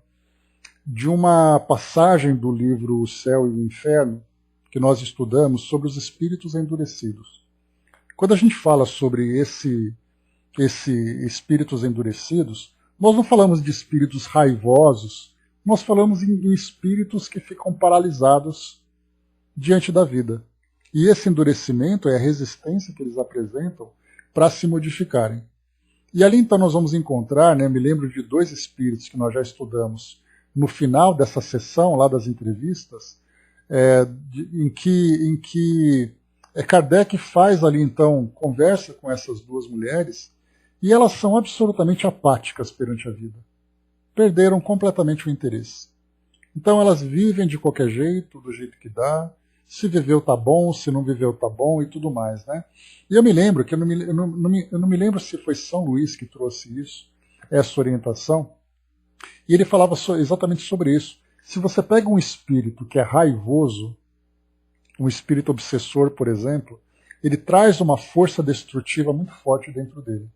de uma passagem do livro O Céu e o Inferno, que nós estudamos, sobre os espíritos endurecidos. Quando a gente fala sobre esse espíritos endurecidos, nós não falamos de espíritos raivosos, nós falamos em espíritos que ficam paralisados diante da vida. E esse endurecimento é a resistência que eles apresentam para se modificarem. E ali então nós vamos encontrar, me lembro de dois espíritos que nós já estudamos no final dessa sessão lá das entrevistas, em que Kardec faz ali então, conversa com essas duas mulheres, e elas são absolutamente apáticas perante a vida. Perderam completamente o interesse. Então elas vivem de qualquer jeito, do jeito que dá, se viveu tá bom, se não viveu tá bom e tudo mais, né? E eu me lembro que eu não me lembro se foi São Luís que trouxe isso, essa orientação, e ele falava exatamente sobre isso. Se você pega um espírito que é raivoso, um espírito obsessor, por exemplo, ele traz uma força destrutiva muito forte dentro dele.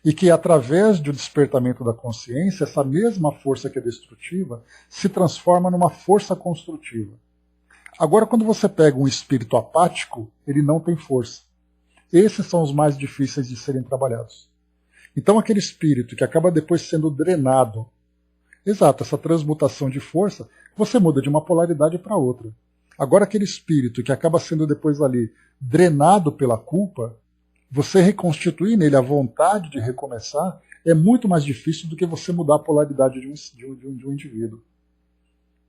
E que através do despertamento da consciência, essa mesma força que é destrutiva se transforma numa força construtiva. Agora, quando você pega um espírito apático, ele não tem força. Esses são os mais difíceis de serem trabalhados. Então, aquele espírito que acaba depois sendo drenado, exato, essa transmutação de força, você muda de uma polaridade para outra. Agora, aquele espírito que acaba sendo depois ali drenado pela culpa, você reconstituir nele a vontade de recomeçar é muito mais difícil do que você mudar a polaridade de um indivíduo.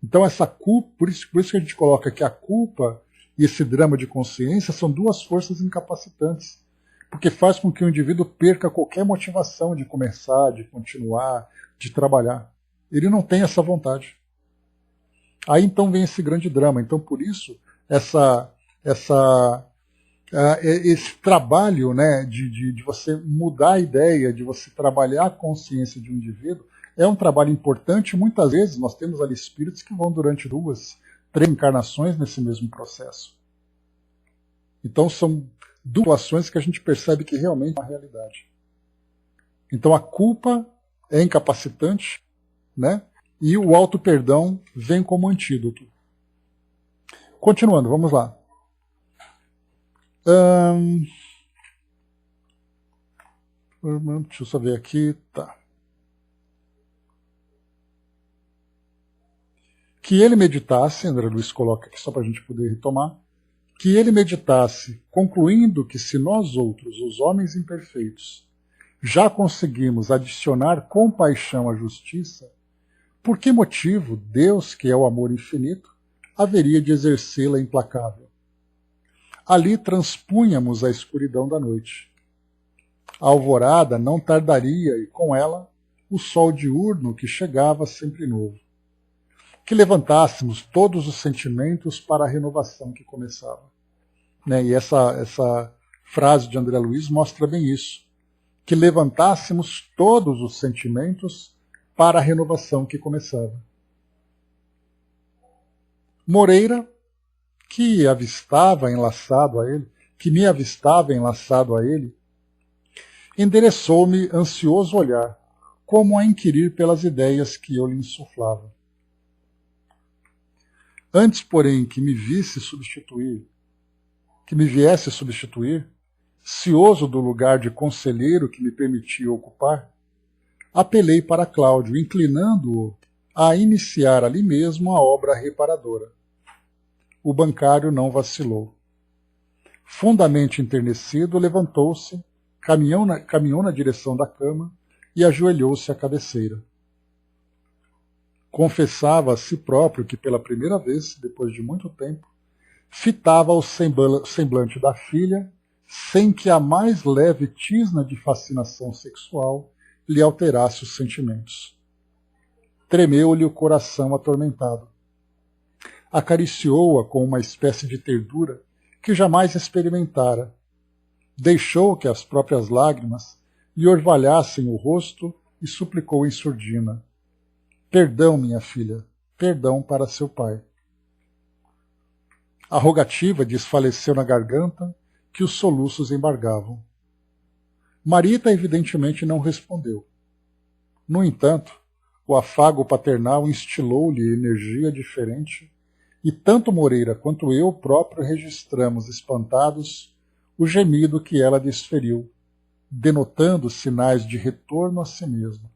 Então essa culpa, por isso que a gente coloca que a culpa e esse drama de consciência são duas forças incapacitantes, porque faz com que o indivíduo perca qualquer motivação de começar, de continuar, de trabalhar. Ele não tem essa vontade. Aí então vem esse grande drama. Então por isso esse trabalho, né, de você mudar a ideia, de você trabalhar a consciência de um indivíduo, é um trabalho importante. Muitas vezes nós temos ali espíritos que vão durante 2, 3 encarnações nesse mesmo processo. Então são duas ações que a gente percebe que realmente é uma realidade. Então a culpa é incapacitante, né? E o auto-perdão vem como antídoto. Continuando, vamos lá. Deixa eu só ver aqui. Tá. Que ele meditasse, André Luiz coloca aqui só para a gente poder retomar, que ele meditasse, concluindo que se nós outros, os homens imperfeitos, já conseguimos adicionar compaixão à justiça, por que motivo Deus, que é o amor infinito, haveria de exercê-la implacável? Ali transpunhamos a escuridão da noite. A alvorada não tardaria e, com ela, o sol diurno que chegava sempre novo. Que levantássemos todos os sentimentos para a renovação que começava. Né? E essa frase de André Luiz mostra bem isso. Que levantássemos todos os sentimentos para a renovação que começava. Moreira, que me avistava enlaçado a ele, endereçou-me ansioso olhar, como a inquirir pelas ideias que eu lhe insuflava. Antes, porém, que me viesse substituir, cioso do lugar de conselheiro que me permitia ocupar, apelei para Cláudio, inclinando-o a iniciar ali mesmo a obra reparadora. O bancário não vacilou. Fundamente enternecido, levantou-se, caminhou na direção da cama e ajoelhou-se à cabeceira. Confessava a si próprio que, pela primeira vez, depois de muito tempo, fitava o semblante da filha, sem que a mais leve tisna de fascinação sexual lhe alterasse os sentimentos. Tremeu-lhe o coração atormentado. Acariciou-a com uma espécie de ternura que jamais experimentara. Deixou que as próprias lágrimas lhe orvalhassem o rosto e suplicou em surdina: perdão, minha filha, perdão para seu pai. A rogativa desfaleceu na garganta, que os soluços embargavam. Marita evidentemente não respondeu. No entanto, o afago paternal instilou-lhe energia diferente, e tanto Moreira quanto eu próprio registramos, espantados, o gemido que ela desferiu, denotando sinais de retorno a si mesma.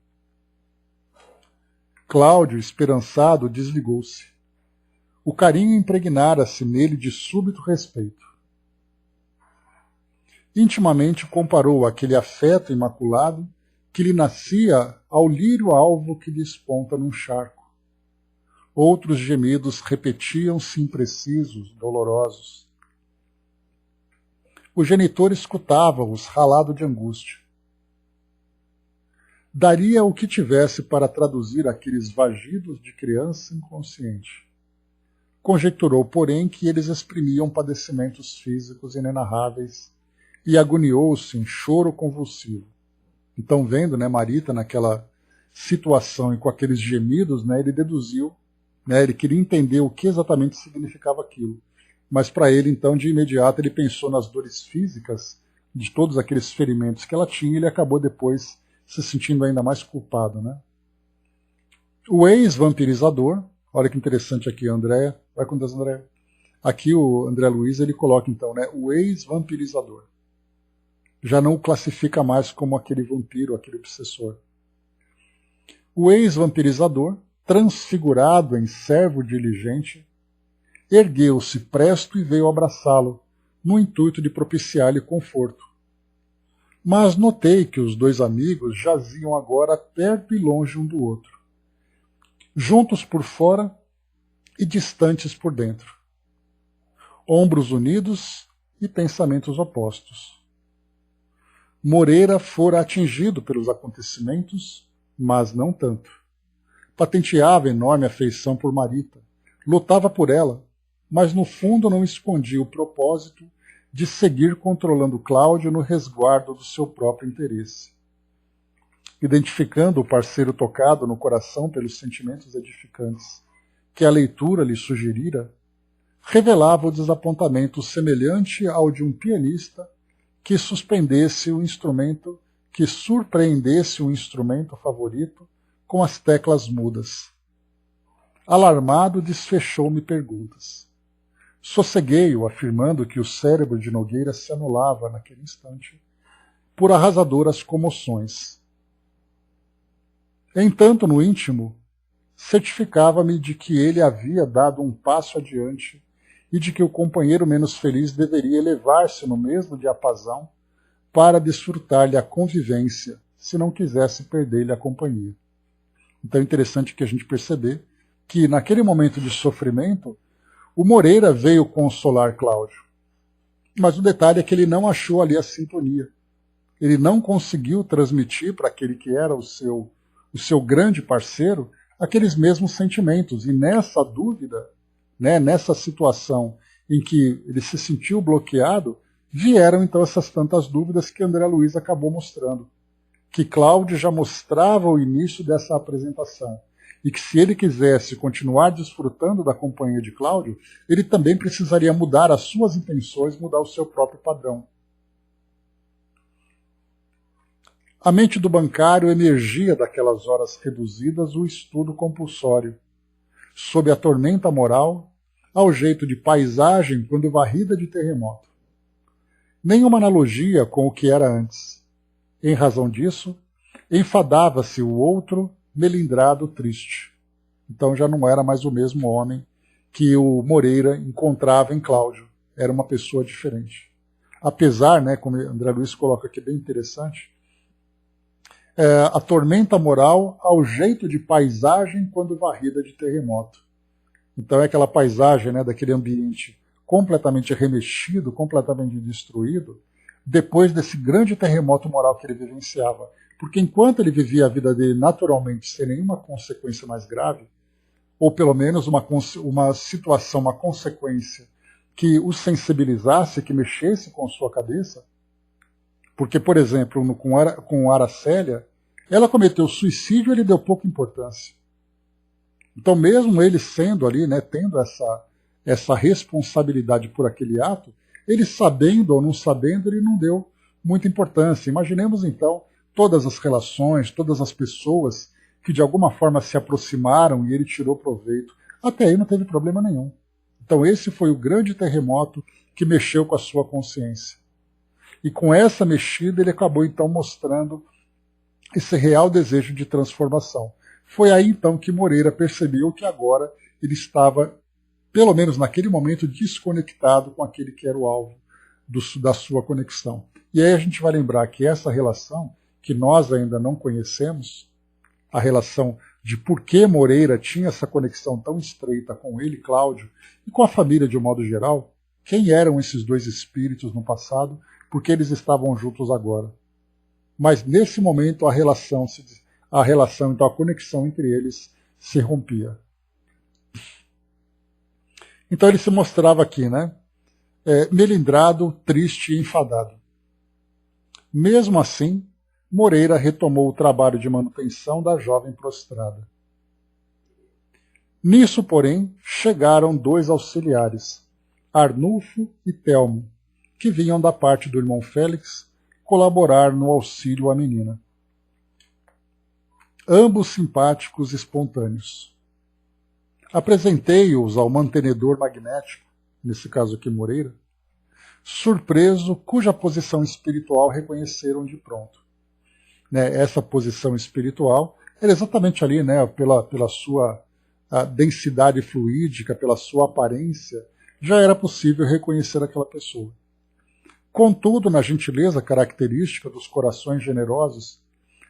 Cláudio, esperançado, desligou-se. O carinho impregnara-se nele de súbito respeito. Intimamente comparou aquele afeto imaculado que lhe nascia ao lírio alvo que desponta num charco. Outros gemidos repetiam-se imprecisos, dolorosos. O genitor escutava-os, ralado de angústia. Daria o que tivesse para traduzir aqueles vagidos de criança inconsciente. conjecturou, porém, que eles exprimiam padecimentos físicos inenarráveis e agoniou-se em choro convulsivo. Então, vendo, né, Marita naquela situação e com aqueles gemidos, né, ele deduziu, né, ele queria entender o que exatamente significava aquilo. Mas para ele, então, de imediato, ele pensou nas dores físicas de todos aqueles ferimentos que ela tinha, e ele acabou depois se sentindo ainda mais culpado, né? O ex-vampirizador, olha que interessante aqui, Andréa, vai com Deus, Andréa. Aqui o André Luiz, ele coloca então, né, o ex-vampirizador. Já não o classifica mais como aquele vampiro, aquele obsessor. O ex-vampirizador, transfigurado em servo diligente, ergueu-se presto e veio abraçá-lo, no intuito de propiciar-lhe conforto. Mas notei que os dois amigos jaziam agora perto e longe um do outro, juntos por fora e distantes por dentro, ombros unidos e pensamentos opostos. Moreira fora atingido pelos acontecimentos, mas não tanto. Patenteava enorme afeição por Marita, lutava por ela, mas no fundo não escondia o propósito de seguir controlando Cláudio no resguardo do seu próprio interesse. Identificando o parceiro tocado no coração pelos sentimentos edificantes que a leitura lhe sugerira, revelava o desapontamento semelhante ao de um pianista que suspendesse o instrumento, que surpreendesse o instrumento favorito com as teclas mudas. Alarmado, desfechou-me perguntas. Sosseguei-o, afirmando que o cérebro de Nogueira se anulava naquele instante por arrasadoras comoções. Entanto, no íntimo, certificava-me de que ele havia dado um passo adiante e de que o companheiro menos feliz deveria elevar-se no mesmo diapasão para desfrutar-lhe a convivência, se não quisesse perder-lhe a companhia. Então é interessante que a gente perceber que, naquele momento de sofrimento, o Moreira veio consolar Cláudio. Mas o detalhe é que ele não achou ali a sintonia. Ele não conseguiu transmitir para aquele que era o seu grande parceiro aqueles mesmos sentimentos. E nessa dúvida, né, nessa situação em que ele se sentiu bloqueado, vieram então essas tantas dúvidas que André Luiz acabou mostrando. Que Cláudio já mostrava o início dessa apresentação. E que se ele quisesse continuar desfrutando da companhia de Cláudio, ele também precisaria mudar as suas intenções, mudar o seu próprio padrão. A mente do bancário emergia daquelas horas reduzidas o estudo compulsório, sob a tormenta moral, ao jeito de paisagem quando varrida de terremoto. Nenhuma analogia com o que era antes. Em razão disso, enfadava-se o outro melindrado triste. Então já não era mais o mesmo homem que o Moreira encontrava em Cláudio. Era uma pessoa diferente. Apesar, né, como André Luiz coloca aqui bem interessante, a tormenta moral ao jeito de paisagem quando varrida de terremoto. Então é aquela paisagem, né, daquele ambiente completamente remexido, completamente destruído, depois desse grande terremoto moral que ele vivenciava. Porque enquanto ele vivia a vida dele naturalmente, sem nenhuma consequência mais grave, ou pelo menos uma situação, uma consequência que o sensibilizasse, que mexesse com sua cabeça, porque, por exemplo, com Aracélia, ela cometeu suicídio e ele deu pouca importância. Então, mesmo ele sendo ali, né, tendo essa responsabilidade por aquele ato, ele sabendo ou não sabendo, ele não deu muita importância. Imaginemos, então, todas as relações, todas as pessoas que de alguma forma se aproximaram e ele tirou proveito. Até aí não teve problema nenhum. Então esse foi o grande terremoto que mexeu com a sua consciência. E com essa mexida ele acabou então mostrando esse real desejo de transformação. Foi aí então que Moreira percebeu que agora ele estava, pelo menos naquele momento, desconectado com aquele que era o alvo da sua conexão. E aí a gente vai lembrar que essa relação, que nós ainda não conhecemos, a relação de por que Moreira tinha essa conexão tão estreita com ele, Cláudio, e com a família de um modo geral, quem eram esses dois espíritos no passado, por que eles estavam juntos agora. Mas nesse momento a relação, então a conexão entre eles se rompia. Então ele se mostrava aqui, né? Melindrado, triste e enfadado. Mesmo assim, Moreira retomou o trabalho de manutenção da jovem prostrada. Nisso, porém, chegaram 2 auxiliares, Arnulfo e Telmo, que vinham da parte do irmão Félix colaborar no auxílio à menina. Ambos simpáticos e espontâneos. Apresentei-os ao mantenedor magnético, nesse caso aqui Moreira, surpreso, cuja posição espiritual reconheceram de pronto. Essa posição espiritual era exatamente ali, pela sua densidade fluídica, pela sua aparência, já era possível reconhecer aquela pessoa. Contudo, na gentileza característica dos corações generosos,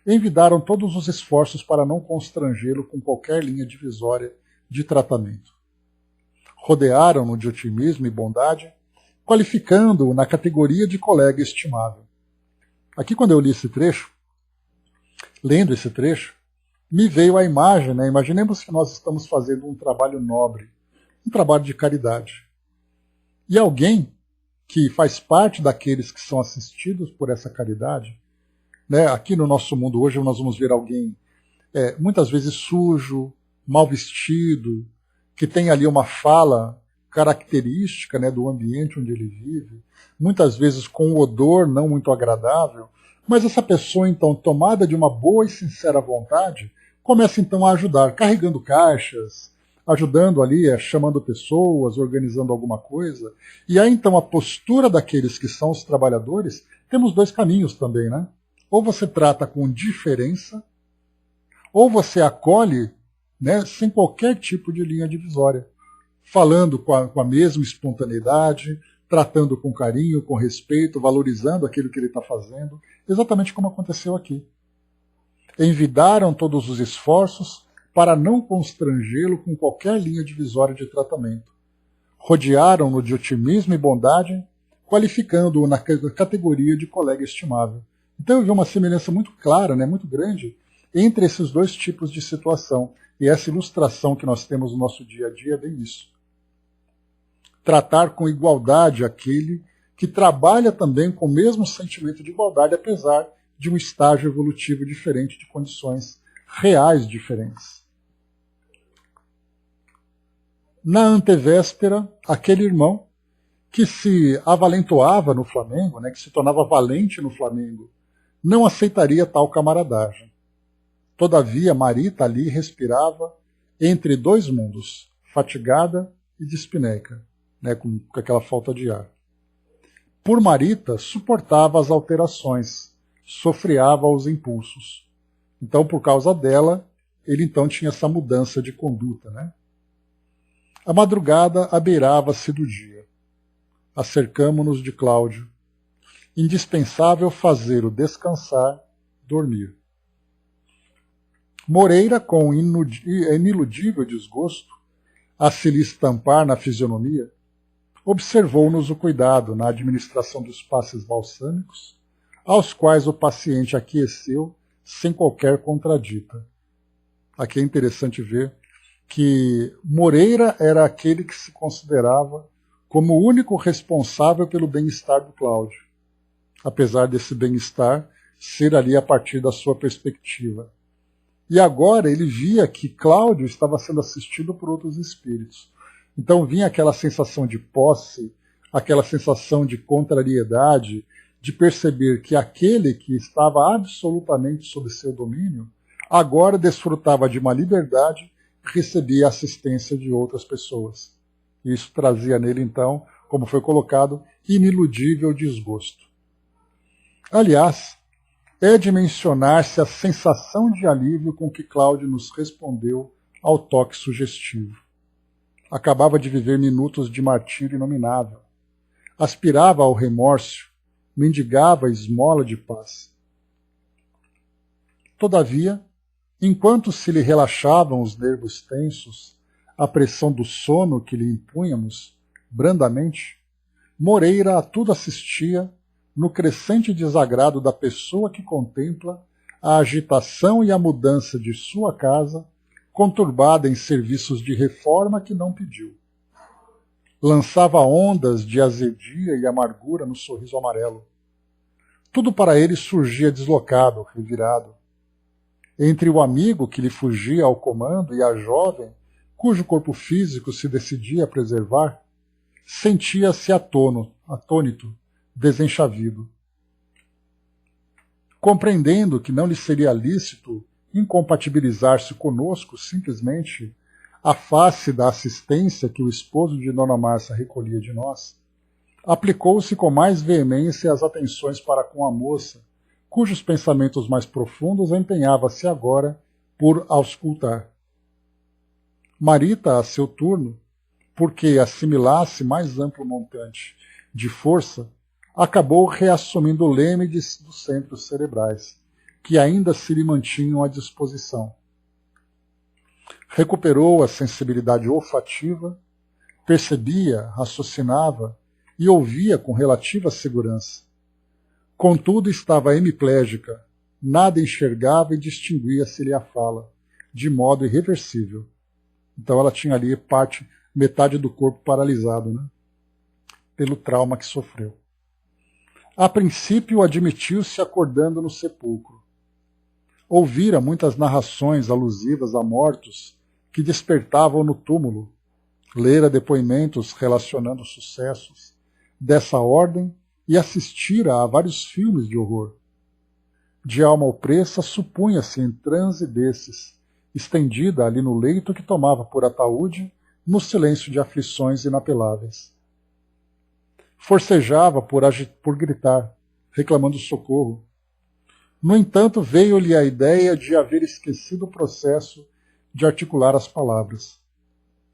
envidaram todos os esforços para não constrangê-lo com qualquer linha divisória de tratamento. Rodearam-no de otimismo e bondade, qualificando-o na categoria de colega estimável. Aqui, quando eu li esse trecho, lendo esse trecho, me veio a imagem, imaginemos que nós estamos fazendo um trabalho nobre, um trabalho de caridade. E alguém que faz parte daqueles que são assistidos por essa caridade, aqui no nosso mundo hoje nós vamos ver alguém muitas vezes sujo, mal vestido, que tem ali uma fala característica do ambiente onde ele vive, muitas vezes com um odor não muito agradável, mas essa pessoa, então, tomada de uma boa e sincera vontade, começa então a ajudar, carregando caixas, ajudando ali, chamando pessoas, organizando alguma coisa. E aí, então, a postura daqueles que são os trabalhadores, temos 2 caminhos também, Ou você trata com diferença, ou você acolhe, sem qualquer tipo de linha divisória, falando com a mesma espontaneidade, tratando com carinho, com respeito, valorizando aquilo que ele está fazendo, exatamente como aconteceu aqui. Envidaram todos os esforços para não constrangê-lo com qualquer linha divisória de tratamento. Rodearam-no de otimismo e bondade, qualificando-o na categoria de colega estimável. Então eu vi uma semelhança muito clara, muito grande, entre esses 2 tipos de situação. E essa ilustração que nós temos no nosso dia a dia é bem isso. Tratar com igualdade aquele que trabalha também com o mesmo sentimento de igualdade, apesar de um estágio evolutivo diferente, de condições reais diferentes. Na antevéspera, aquele irmão que se avalentoava no Flamengo, que se tornava valente no Flamengo, não aceitaria tal camaradagem. Todavia, Marita ali respirava entre 2 mundos, fatigada e dispineica, com aquela falta de ar. Por Marita, suportava as alterações, sofreava os impulsos. Então, por causa dela, ele então tinha essa mudança de conduta. A madrugada abeirava-se do dia. Acercamo-nos de Cláudio. Indispensável fazer-o descansar, dormir. Moreira, com iniludível desgosto, a se lhe estampar na fisionomia, observou-nos o cuidado na administração dos passes balsâmicos, aos quais o paciente aqueceu sem qualquer contradita. Aqui é interessante ver que Moreira era aquele que se considerava como o único responsável pelo bem-estar do Cláudio, apesar desse bem-estar ser ali a partir da sua perspectiva. E agora ele via que Cláudio estava sendo assistido por outros espíritos. Então vinha aquela sensação de posse, aquela sensação de contrariedade, de perceber que aquele que estava absolutamente sob seu domínio, agora desfrutava de uma liberdade e recebia a assistência de outras pessoas. Isso trazia nele, então, como foi colocado, iniludível desgosto. Aliás, é de mencionar-se a sensação de alívio com que Cláudio nos respondeu ao toque sugestivo. Acabava de viver minutos de martírio inominável. Aspirava ao remorso, mendigava a esmola de paz. Todavia, enquanto se lhe relaxavam os nervos tensos, a pressão do sono que lhe impunhamos, brandamente, Moreira a tudo assistia no crescente desagrado da pessoa que contempla a agitação e a mudança de sua casa, conturbada em serviços de reforma que não pediu. lançava ondas de azedia e amargura no sorriso amarelo. Tudo para ele surgia deslocado, revirado. Entre o amigo que lhe fugia ao comando e a jovem, cujo corpo físico se decidia a preservar, sentia-se atônito, desenchavido. Compreendendo que não lhe seria lícito incompatibilizar-se conosco simplesmente à face da assistência que o esposo de Dona Márcia recolhia de nós, aplicou-se com mais veemência às atenções para com a moça, cujos pensamentos mais profundos empenhava-se agora por auscultar. Marita, a seu turno, porque assimilasse mais amplo montante de força, acabou reassumindo o leme dos centros cerebrais, que ainda se lhe mantinham à disposição. Recuperou a sensibilidade olfativa, percebia, raciocinava e ouvia com relativa segurança. Contudo, estava hemiplégica, nada enxergava e distinguia-se-lhe a fala, de modo irreversível. Então ela tinha ali metade do corpo paralisado, né? Pelo trauma que sofreu. A princípio admitiu-se acordando no sepulcro. Ouvira muitas narrações alusivas a mortos que despertavam no túmulo, lera depoimentos relacionando sucessos dessa ordem e assistira a vários filmes de horror. De alma opressa, supunha-se em transe desses, estendida ali no leito que tomava por ataúde, no silêncio de aflições inapeláveis. Forcejava por gritar, reclamando socorro. No entanto, veio-lhe a ideia de haver esquecido o processo de articular as palavras.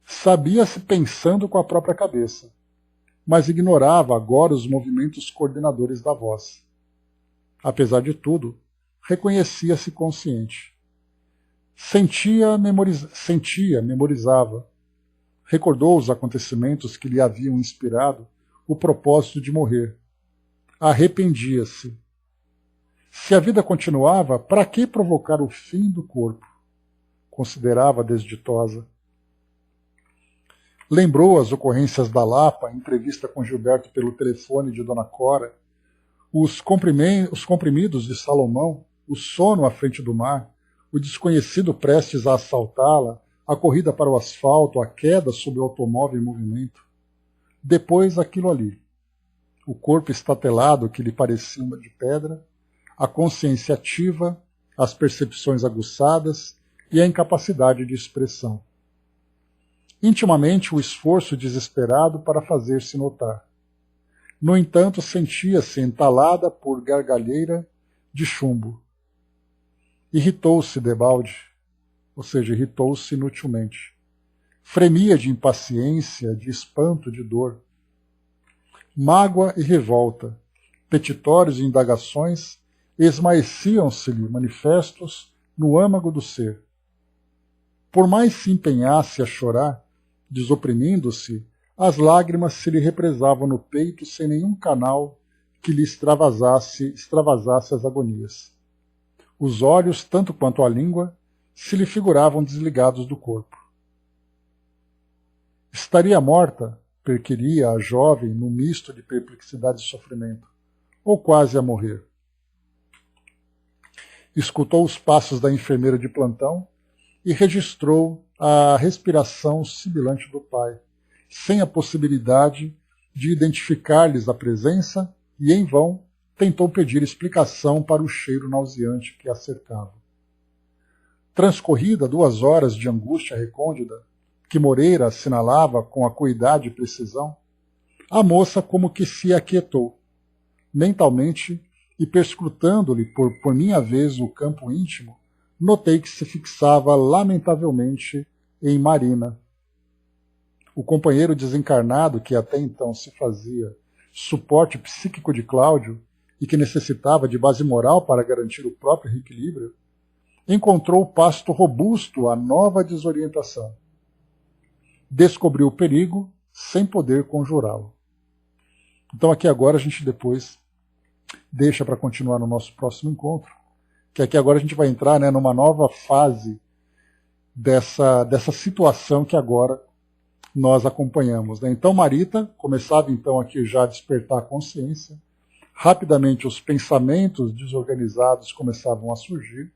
Sabia-se pensando com a própria cabeça, mas ignorava agora os movimentos coordenadores da voz. Apesar de tudo, reconhecia-se consciente. Sentia, memorizava. Recordou os acontecimentos que lhe haviam inspirado o propósito de morrer. Arrependia-se. Se a vida continuava, para que provocar o fim do corpo? Considerava desditosa. Lembrou as ocorrências da Lapa, a entrevista com Gilberto pelo telefone de Dona Cora, os comprimidos de Salomão, o sono à frente do mar, o desconhecido prestes a assaltá-la, a corrida para o asfalto, a queda sob o automóvel em movimento. Depois aquilo ali. O corpo estatelado que lhe parecia uma de pedra, a consciência ativa, as percepções aguçadas e a incapacidade de expressão. Intimamente o esforço desesperado para fazer-se notar. No entanto, sentia-se entalada por gargalheira de chumbo. Irritou-se debalde, ou seja, irritou-se inutilmente. Fremia de impaciência, de espanto, de dor. Mágoa e revolta, petitórios e indagações esmaeciam-se-lhe manifestos no âmago do ser. Por mais se empenhasse a chorar, desoprimindo-se, as lágrimas se lhe represavam no peito sem nenhum canal que lhe extravasasse as agonias. Os olhos, tanto quanto a língua, se lhe figuravam desligados do corpo. Estaria morta, perquiria a jovem num misto de perplexidade e sofrimento, ou quase a morrer. Escutou os passos da enfermeira de plantão e registrou a respiração sibilante do pai, sem a possibilidade de identificar-lhes a presença, e em vão tentou pedir explicação para o cheiro nauseante que a cercava. Transcorrida 2 horas de angústia recôndita, que Moreira assinalava com acuidade e precisão, a moça como que se aquietou, mentalmente, e perscrutando-lhe por minha vez o campo íntimo, notei que se fixava lamentavelmente em Marina. O companheiro desencarnado, que até então se fazia suporte psíquico de Cláudio e que necessitava de base moral para garantir o próprio reequilíbrio, encontrou o pasto robusto à nova desorientação. Descobriu o perigo sem poder conjurá-lo. Então aqui agora a gente depois deixa para continuar no nosso próximo encontro, que aqui agora a gente vai entrar, numa nova fase dessa situação que agora nós acompanhamos, né? Então Marita começava então aqui já a despertar a consciência. Rapidamente os pensamentos desorganizados começavam a surgir,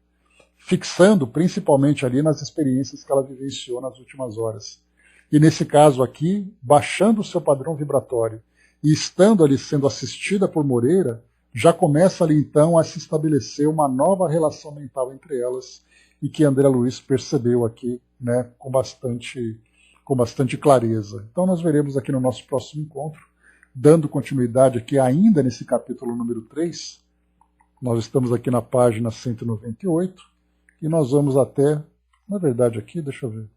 fixando principalmente ali nas experiências que ela vivenciou nas últimas horas. E nesse caso aqui, baixando o seu padrão vibratório e estando ali sendo assistida por Moreira, já começa ali então a se estabelecer uma nova relação mental entre elas e que André Luiz percebeu aqui, né, com bastante clareza. Então nós veremos aqui no nosso próximo encontro, dando continuidade aqui ainda nesse capítulo número 3, nós estamos aqui na página 198 e nós vamos até, na verdade aqui, deixa eu ver,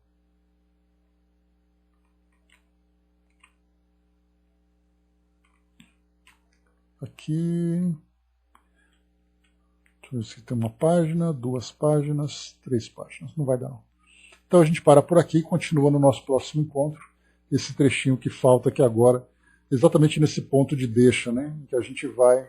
aqui, deixa eu ver se tem uma página, 2 páginas, 3 páginas, não vai dar não. Então a gente para por aqui e continua no nosso próximo encontro, esse trechinho que falta aqui agora, exatamente nesse ponto de deixa, né, em que a gente vai